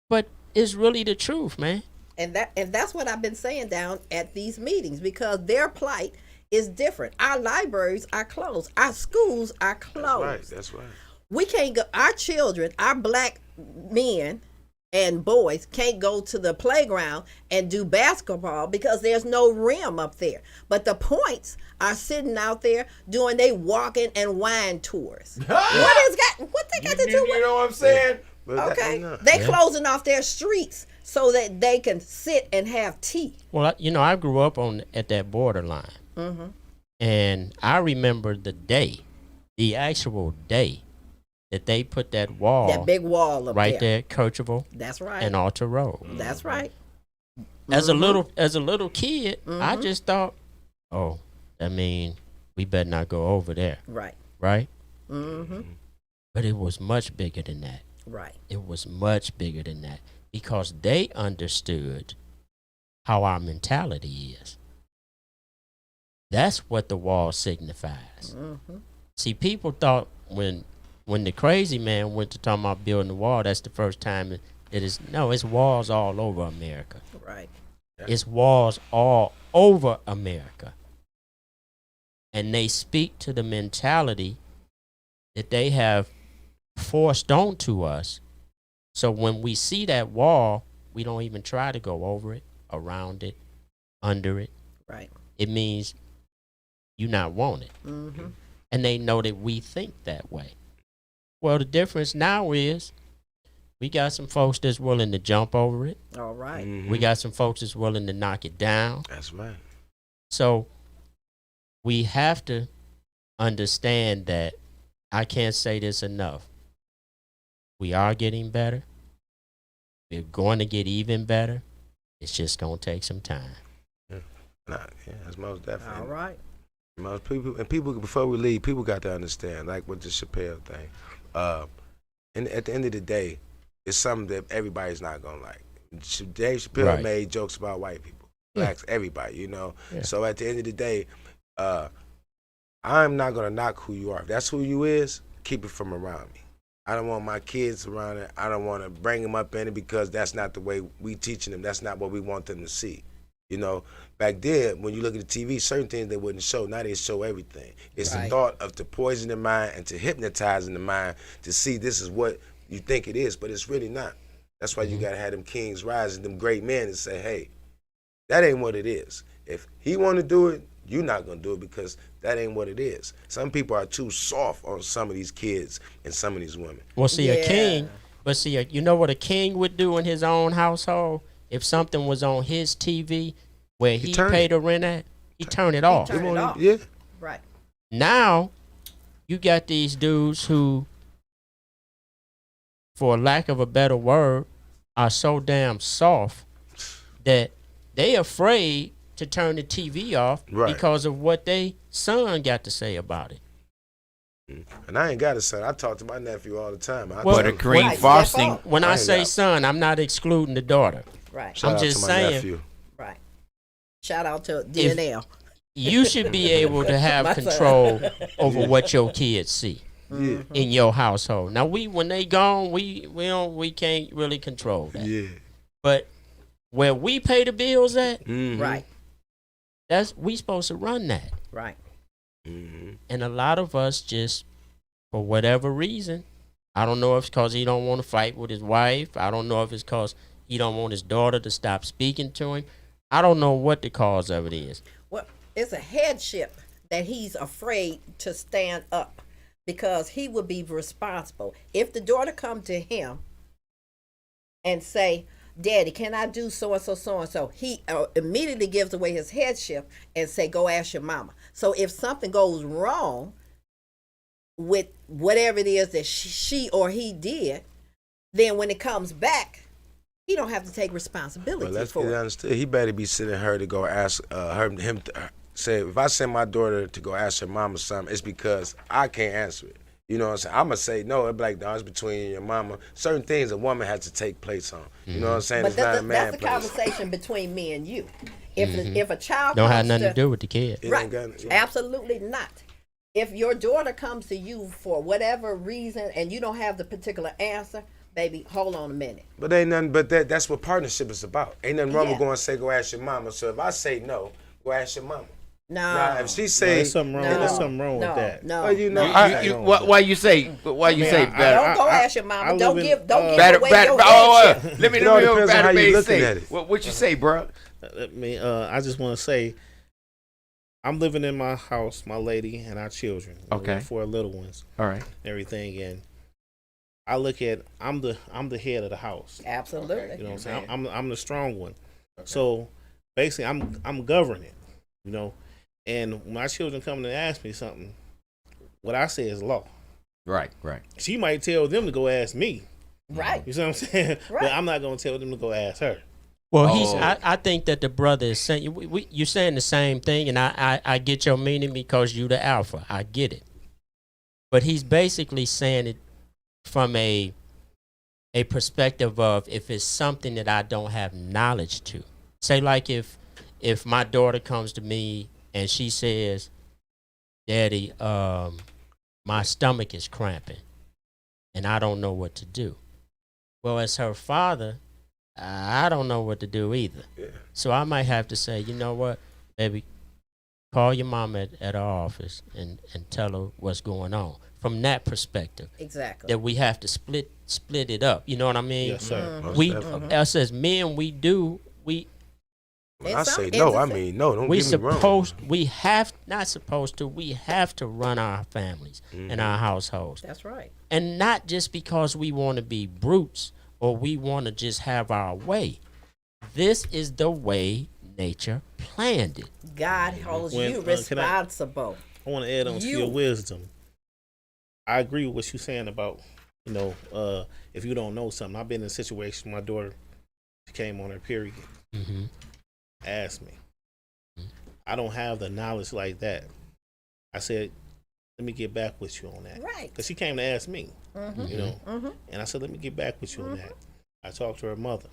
but it's really the truth, man. And that's what I've been saying down at these meetings, because their plight is different. Our libraries are closed. Our schools are closed. That's right. We can't go. Our children, our black men and boys, can't go to the playground and do basketball because there's no rim up there. But the points are sitting out there doing they walking and wine tours. What they got to do You with? know what I'm saying? But Okay, that, they closing off their streets so that they can sit and have tea. Well, I grew up at that borderline, and I remember the actual day that they put that wall, That big wall up right there at Kirchville That's right. and Alter Road. That's right. As a little kid, I just thought, oh, I mean, we better not go over there, Right. right? Mm-hmm. But it was much bigger than that. Right. It was much bigger than that because they understood how our mentality is. That's what the wall signifies. Mm-hmm. See, people thought when the crazy man went to talk about building the wall, that's the first time it's walls all over America. Right. It's walls all over America. And they speak to the mentality that they have forced onto us. So when we see that wall, we don't even try to go over it, around it, under it. Right. It means you not want it. Mm-hmm. And they know that we think that way. Well, the difference now is we got some folks that's willing to jump over it. All right. Mm-hmm. We got some folks that's willing to knock it down. That's right. So we have to understand that I can't say this enough. We are getting better. We're going to get even better. It's just going to take some time. That's most definitely. All right. Most people, and people, before we leave, people got to understand, like with the Chappelle thing. And at the end of the day, it's something that everybody's not gonna like. Dave Chappelle Right. made jokes about white people, blacks, everybody, you know. Yeah. So at the end of the day, I'm not gonna knock who you are. If that's who you is, keep it from around me. I don't want my kids around it. I don't want to bring them up in it because that's not the way we teaching them. That's not what we want them to see. You know, back then, when you look at the TV, certain things they wouldn't show. Now they show everything. It's the Right. thought of to poison the mind and to hypnotizing the mind to see this is what you think it is, but it's really not. That's why you got to have them kings rising, them great men, and say, hey, that ain't what it is. If he want to do it, you're not going to do it because that ain't what it is. Some people are too soft on some of these kids and some of these women. Well, see, Yeah. a king But see, you know what a king would do in his own household? If something was on his TV where he turn paid the rent at, he turn it off. turn it off. Yeah. Right. Now, you got these dudes who, for lack of a better word, are so damn soft that they afraid to turn the TV off Right. because of what they son got to say about it. And I ain't got a son. I talk to my nephew all the time. I Well, tell the him- green Right, frosting. step up. When I ain't say got- son, I'm not excluding the daughter. Right. Shout I'm out just to my saying. nephew. Right. Shout out to DNL. You should be able to have My son. control over what your kids see Yeah. in your household. Now, when they gone, we can't really control that. Yeah. But where we pay the bills at, Mhm. Right. we supposed to run that. Right. Mhm. And a lot of us just, for whatever reason, I don't know if it's because he don't want to fight with his wife. I don't know if it's because he don't want his daughter to stop speaking to him. I don't know what the cause of it is. Well, it's a headship that he's afraid to stand up because he would be responsible. If the daughter come to him and say, Daddy, can I do so and so, so and so? He immediately gives away his headship and say, go ask your mama. So if something goes wrong with whatever it is that she or he did, then when it comes back, he don't have to take responsibility Well, let's for get it it. understood. He better be sending her to go ask say, if I send my daughter to go ask her mama something, it's because I can't answer it. You know what I'm saying? I'm going to say, no, it'd be like, no, it's between you and your mama. Certain things a woman has to take place on. You know what I'm saying? But It's not a man that's the place. conversation between me and you. If a child Don't comes have nothing to do with the kid. It ain't right, got- yeah. absolutely not. If your daughter comes to you for whatever reason and you don't have the particular answer, baby, hold on a minute. But ain't nothing. But that's what partnership is about. Ain't nothing wrong Yeah. with going and say go ask your mama. So if I say no, go ask your mama. No, Now if she No, say there's something wrong. no, There's something wrong no, with that. No, Well, you know, no. Why you say better? Don't go I- ask your mama. I Don't live in, give Better, away better. your Oh, headship. let me It all hear what depends on how Better you Babe looking say. at it. What you say, bro? I just want to say, I'm living in my house, my lady, and our children. You know, Okay. 4 little ones, All right. everything, and I look at I'm the head of the house. Absolutely. You know what I'm saying? I'm the strong one. So basically, I'm governing. You know, and when my children come and ask me something, what I say is law. Right. She might tell them to go ask me. Right. You see what I'm saying? Right. But I'm not gonna tell them to go ask her. Well, Oh. I think that the brother is saying, you're saying the same thing, and I get your meaning because you the alpha. I get it. But he's basically saying it from a perspective of if it's something that I don't have knowledge to. Say like if my daughter comes to me and she says, Daddy, my stomach is cramping and I don't know what to do. Well, as her father, I don't know what to do either. Yeah. So I might have to say, you know what, baby, call your mom at her office and tell her what's going on. From that perspective, Exactly. that we have to split it up. You know what I mean? Yes, sir. Most We, definitely. us as men, we When I In some say no, I instances- mean no. Don't we get me wrong. we have to run our families and our households. That's right. And not just because we want to be brutes or we want to just have our way. This is the way nature planned it. God holds When, you can I- responsible. I want to add on to You. your wisdom. I agree with what you're saying about, if you don't know something. I've been in a situation, my daughter, she came on her period, Mm-hmm. asked me. I don't have the knowledge like that. I said, let me get back with you on that. Right. Because she came to ask me, Mm-hmm. you know. Mm-hmm. And I said, let me get back with you on that. I talked to her mother.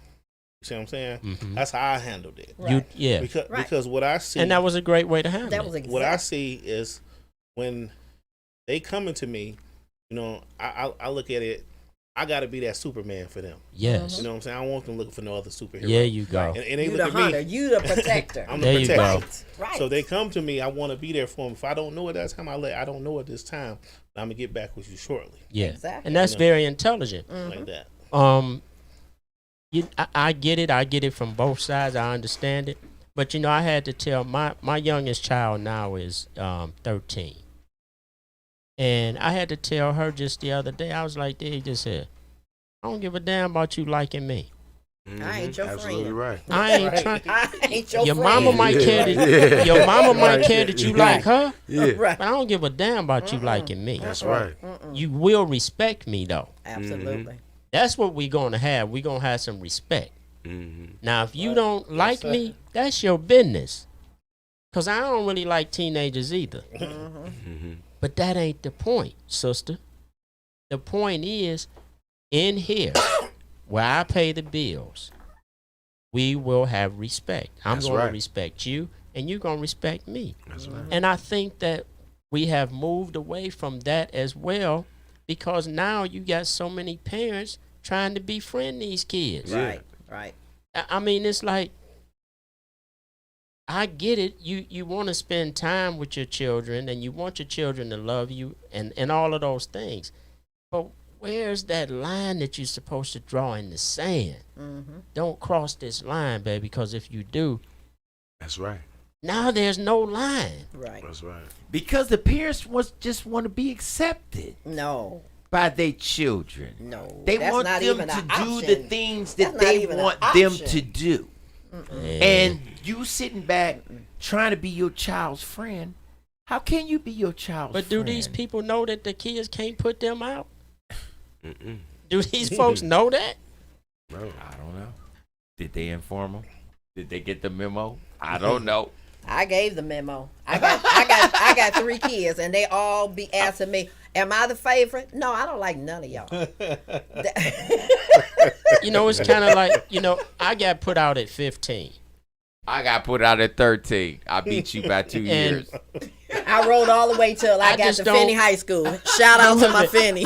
You see what I'm saying? Mm-hmm. That's how I handled it. Right. Because, Right. because what I see, And that was a great way to handle That it. was exactly what I see is when they coming to me, I look at it, I got to be that Superman for them. Yes. You know what I'm saying? I don't want them looking for no other superhero. Yeah, you go. And they you look the at hunter, me. you the protector. I'm There the you protector. go. Right. So they come to me. I want to be there for them. If I don't know it that time, I don't know it this time. But I'm gonna get back with you shortly, Yeah. Exactly. And that's You know. very intelligent. like that. I get it. I get it from both sides. I understand it. But I had to tell my youngest child now is 13, and I had to tell her just the other day. I was like, "Hey, just here, I don't give a damn about you liking me. I ain't your Absolutely friend. right. I ain't trying. I ain't your friend. Mama might care that Yeah. your mama might Right. care that you like her, Yeah, Right. but I don't give a damn about you liking me. that's right. You will respect me though. Absolutely. That's what we're gonna have. We're gonna have some respect. Now, if you don't like me, that's your business. Cause I don't really like teenagers either. But that ain't the point, sister. The point is, in here, where I pay the bills, we will have respect. I'm That's going right. to respect you, and you're going to respect me. That's right. And I think that we have moved away from that as well, because now you got so many parents trying to befriend these kids. Right. Right. I mean, it's like, I get it. You want to spend time with your children, and you want your children to love you, and all of those things. But where's that line that you're supposed to draw in the sand? Don't cross this line, baby, because if you do, That's right. now there's no line. Right. That's right. Because the parents just want to be accepted No. by their children. No. They That's want not them even to an do the option. things That's that not they even an want them option. to do. And you sitting back trying to be your child's friend. How can you be your child's But friend? do these people know that the kids can't put them out? Do these folks know that? No. I don't know. Did they inform them? Did they get the memo? I don't know. I gave the memo. I got 3 kids, and they all be asking me, "Am I the favorite?" No, I don't like none of y'all. You know, it's kind of like, you know, I got put out at 15. I got put out at 13. I beat you by 2 And- years. I rode all the way till I got just to don't- Finney High School. Shout out to my Finney.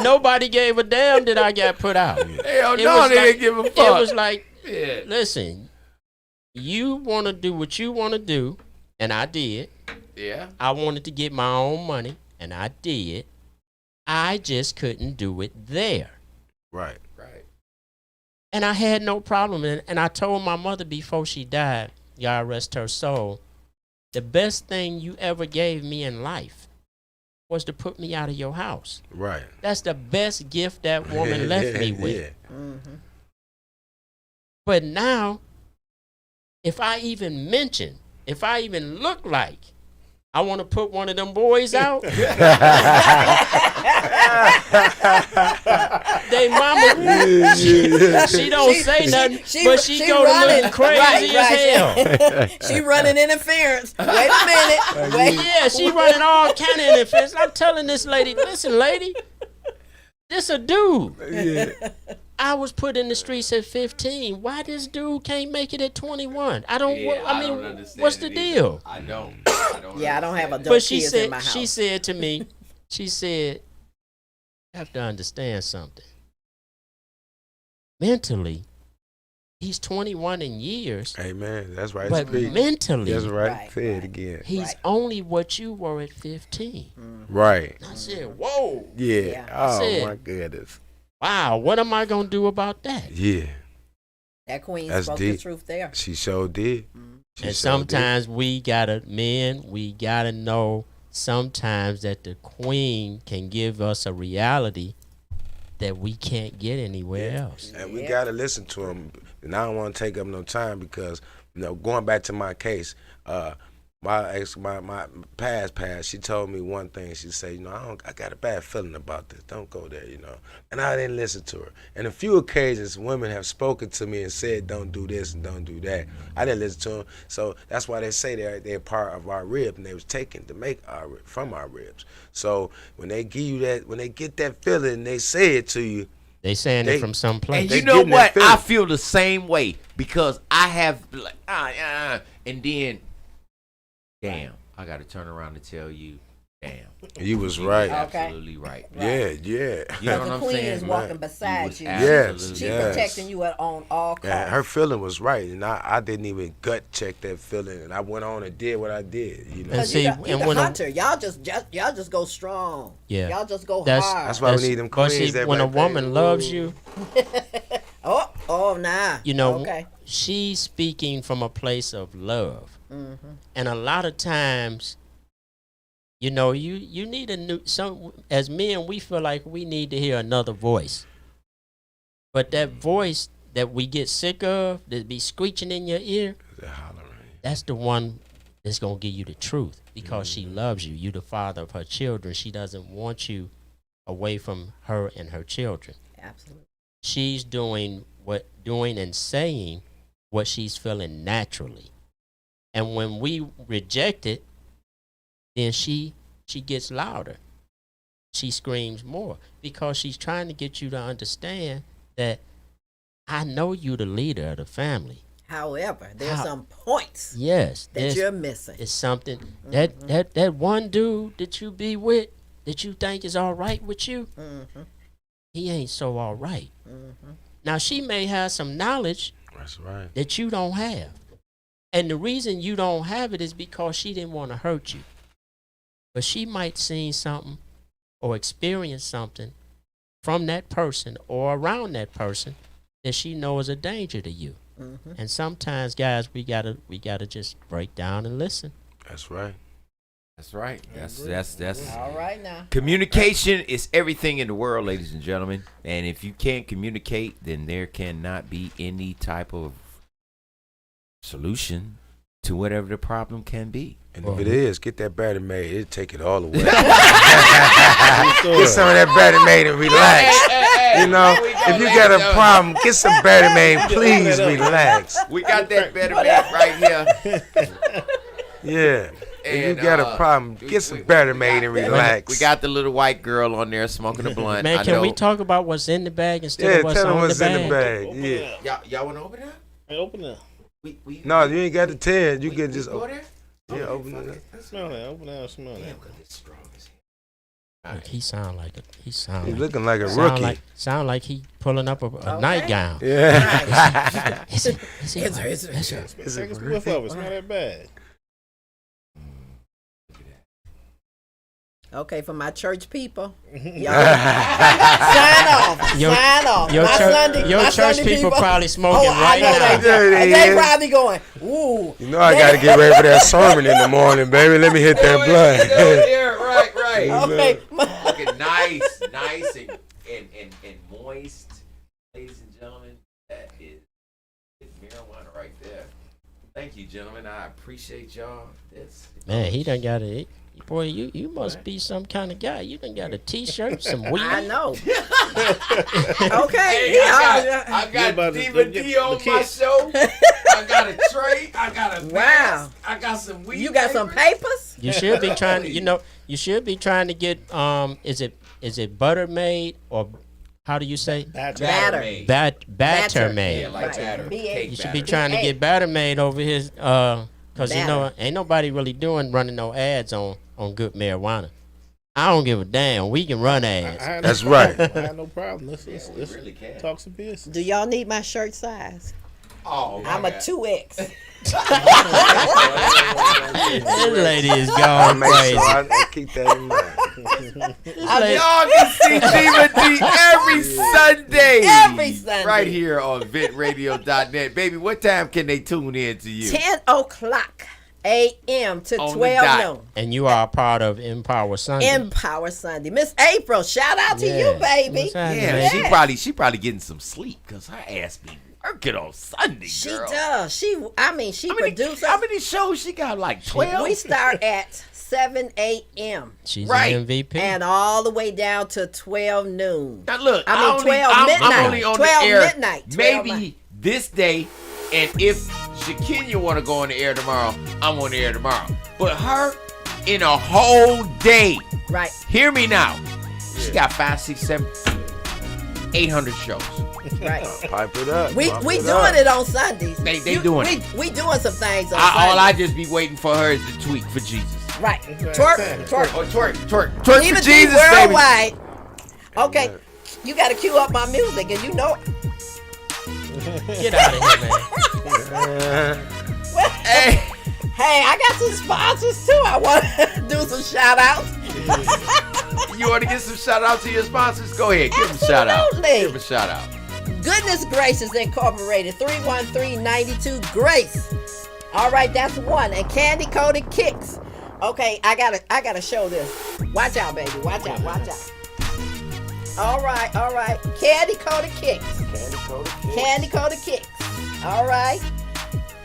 Nobody gave a damn that I got put out. Hell It no, was they like- didn't give a It fuck. was like, Yeah. listen, you want to do what you want to do, and I did. Yeah. I wanted to get my own money, and I did. I just couldn't do it there. Right. Right. And I had no problem. And I told my mother before she died, God rest her soul, the best thing you ever gave me in life was to put me out of your house. Right. That's the best gift that woman left me with. Yeah. But now, if I even look like I want to put one of them boys out, they mama, she don't say nothing, but she go to running. look crazy as hell. She running interference. Wait a minute. Wait. Yeah, she running all kind of interference. I'm telling this lady, listen, lady, this a dude. Yeah. I was put in the streets at 15. Why this dude can't make it at 21? I don't mean, understand what's it the either. deal? I don't. Yeah, I don't have adult But she kids in said, my house. she said to me, she said, you have to understand something. Mentally, he's 21 in years, Hey man, that's right. but Speak. mentally, That's right. Right, Say it right. again. he's Right. only what you were at 15. Right. I said, whoa, Yeah. Yeah. Oh said- my goodness. wow, what am I going to do about that? Yeah. That queen That's spoke deep. the truth there. She sure did. She And sure sometimes we gotta know sometimes that the queen can give us a reality that we can't get anywhere else. did. And we Yeah. gotta listen to him. And I don't want to take up no time because, going back to my case, my past, she told me one thing. She said, I got a bad feeling about this. Don't go there, And I didn't listen to her. And a few occasions, women have spoken to me and said, don't do this and don't do that. I didn't listen to them. So that's why they say they're part of our rib, and they was taken to make from our ribs. So when they give you that, when they get that feeling, they say it to you. They saying it from some place. And They you know getting that what? feeling. I feel the same way because I have like, and then, damn, I got to turn around and tell you, damn. You was right. Okay. Absolutely right. Yeah. You know Because what the I'm queen saying? is walking You beside was you. absolutely She Yes. protecting you on all costs. And her feeling was right, and I didn't even gut check that feeling, and I went on and did what I did. And Because see, you and the when a- hunter. Y'all just go strong. Yeah. Y'all just go That's- hard. That's why we need them but queens. see, that when a right there. woman loves you, Oh, nah. you know, Okay. she's speaking from a place of love. And a lot of times, you need a new, as men, we feel like we need to hear another voice. But that voice that we get sick of, that be screeching in your ear, that's the one that's going to give you the truth because she loves you. You the father of her children. She doesn't want you away from her and her children. Absolutely. She's doing and saying what she's feeling naturally. And when we reject it, then she gets louder. She screams more because she's trying to get you to understand that I know you the leader of the family. However, there's some points that you're missing. It's something that one dude that you be with that you think is all right with you, he ain't so all right. Now she may have some knowledge that you don't have. And the reason you don't have it is because she didn't want to hurt you. But she might seen something or experience something from that person or around that person that she knows is a danger to you. And sometimes, guys, we gotta just break down and listen. That's right. That's right. That's All right now. Communication is everything in the world, ladies and gentlemen. And if you can't communicate, then there cannot be any type of solution to whatever the problem can be. And if it is, get that battery made. It'll take it all away. Get some of that battery made and relax. You know, if you got a problem, get some battery made. Please relax. We got that battery made right here. Yeah. If you got a problem, get some battery made and relax. We got the little white girl on there smoking a blunt. Man, can we talk about what's in the bag instead of what's tell them on what's the bag? in the bag. Yeah. Y'all want to open it? Hey, open it. No, you ain't got to tell. You can just go open. there? Yeah, open it. Smell that. Open that. Smell that. Look, he sound like He's looking like a rookie. Sound like he pulling up a nightgown. Yeah. It's Take a whiff of it. Smell that bag. Okay, for my church people, y'all sign off. Sign off. Your church people probably smoking right now. They probably going, ooh. You know I got to get ready for that sermon in the morning, baby. Let me hit that blunt. Right. Okay. Looking nice and moist, ladies and gentlemen. That is marijuana right there. Thank you, gentlemen. I appreciate y'all. Man, he done got it. Boy, you must be some kind of guy. You done got a T-shirt, some weed. I know. Okay. Hey, I got Diva D on my show. I got a tray. I got a mask. I got some weed. You got some papers? You should be trying to. You should be trying to get. Is it butter made or how do you say? Batter. Batter made. Yeah, like batter. You should be trying to get batter made over his. Cause ain't nobody really running no ads on good marijuana. I don't give a damn. We can run ads. That's right. I have no problem. Let's really talk some business. Do y'all need my shirt size? Oh, I'm a 2X. This lady is gone crazy. I keep that in mind. Y'all can see Diva D every Sunday. Every Sunday. Right here on VentRadio.net. Baby, what time can they tune in to you? 10 o'clock a.m. to On the 12 dot. noon. And you are a part of Empower Sunday. Empower Sunday. Miss April, shout out to you, baby. What's happening, Yeah, man? she probably getting some sleep because her ass be working on Sunday, She girl. does. She produces. How many shows she got? Like 12? We start at 7 a.m. She's Right. an MVP. and all the way down to 12 noon. Now look, I mean, 12 I'm midnight. only on 12 the air midnight. 12 maybe this day, and if Shakinia want to go on the air tomorrow, I'm on the air tomorrow. But her in a whole day, Right. hear me now, she got 5, 6, 7, 800 shows. Right. Pipe it up. We Pump doing up. it on Sundays. They doing it. We doing some things on All I Sundays. just be waiting for her is to tweet for Jesus. Right. Twerk. Oh, twerk for Diva D Jesus, baby. worldwide. Okay. You got to cue up my music, and you know it. Get out of here, man. Hey. Hey, I got some sponsors too. I want to do some shout outs. You want to get some shout out to your sponsors? Go ahead, give them a shout out. Absolutely. Give them a shout out. Goodness Gracious Incorporated, 31392 Grace. All right, that's one. And Candy Coated Kicks. Okay, I gotta show this. Watch out, baby. Watch out. All right. Candy coated kicks. Candy coated kicks. All right.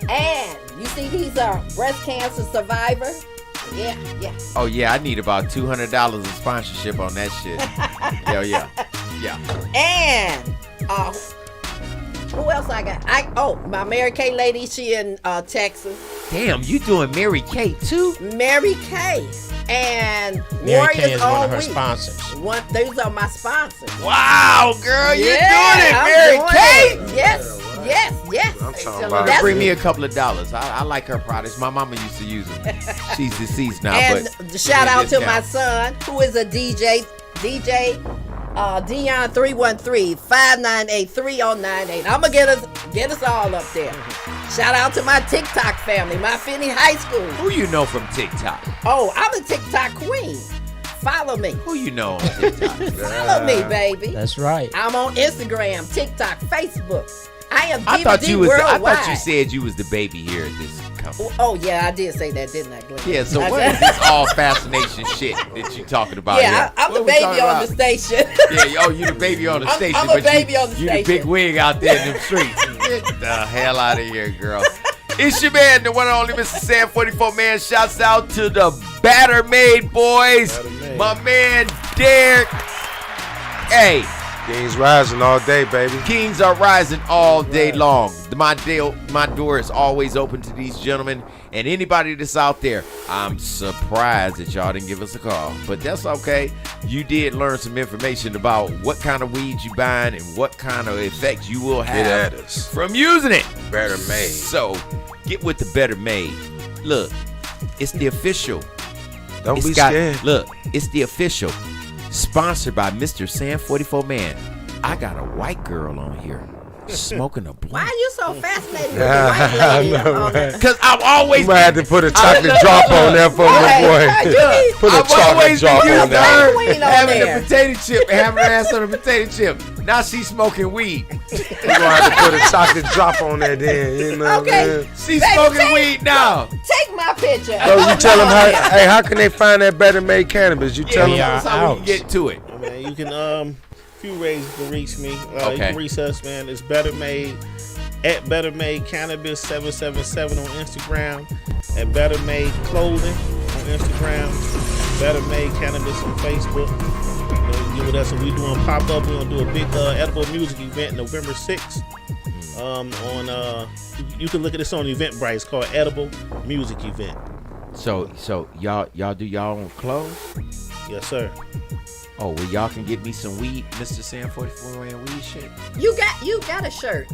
And you see these are breast cancer survivor. Yeah. Oh yeah, I need about $200 of sponsorship on that shit. Yeah. And who else I got? My Mary Kay lady, she in Texas. Damn, you doing Mary Kay too? Mary Kay. And Mary Kay Warriors is All one of her Week. sponsors. Those are my sponsors. Wow, girl, you're doing it, I'm Mary doing Kay. it. Yes. I'm talking about That's- Bring me a couple of dollars. I like her products. My mama used to use them. She's deceased now, And but shout out to my discount. son, who is a DJ Dion 313-598-3098. I'm gonna get us all up there. Shout out to my TikTok family, my Finney High School. Who you know from TikTok? Oh, I'm a TikTok queen. Follow me. Who you know on TikTok? Follow me, baby. That's right. I'm on Instagram, TikTok, Facebook. I am I thought you worldwide. I thought you said you was the baby here at this company. Oh yeah, I did say that, didn't I, Glenn? Yeah, so what is this all fascination shit that you talking about Yeah, here? I'm the What we baby talking on about? the station. Yeah, you the baby on the I'm- station, I'm a but baby on the you the station. big wig out there in them streets. Get the hell out of here, girl. It's your man, the one and only Mr. Sam 44 man. Shouts out to the Batter Made boys. Batter Made. My man Derek. Hey, Kings rising all day, baby. Kings are rising all day long. My door is always open to these gentlemen and anybody that's out there. I'm surprised that y'all didn't give us a call, but that's okay. You did learn some information about what kind of weed you buying and what kind of effects you will Get have at us. from using it. Better Made. So get with the Better Made. Look, it's the official. Don't It's be got- scared. Look, it's the official. Sponsored by Mr. Sam 44 Man. I got a white girl on here smoking a Why blunt. are you so fascinated with the white lady? I know, right? Because I've always You might have to put a chocolate drop on there for Right. my boy. Look, Put a I've chocolate always been drop used on to there. her Queen on having there. the potato chip and having her ass on a potato chip. Now she's smoking weed. You gonna have to put a chocolate drop on there then. You know what Okay. I mean? She's Baby, smoking take- weed now. Take my picture. So you tell them how can they find that Better Made cannabis? You tell we them. are That's how we out. can get to it. Man, you can few ways you can reach me. You Okay. can reach us, man. It's Better Made at Better Made Cannabis 777 on Instagram, at Better Made Clothing on Instagram, Better Made Cannabis on Facebook. You know, you get with us, and we doing pop up. We're gonna do a big edible music event November 6th. You can look at this on Eventbrite. It's called Edible Music Event. So y'all do y'all own clothes? Yes, sir. Oh, well, y'all can get me some weed, Mr. Sam 44 Man weed shit. You got a shirt.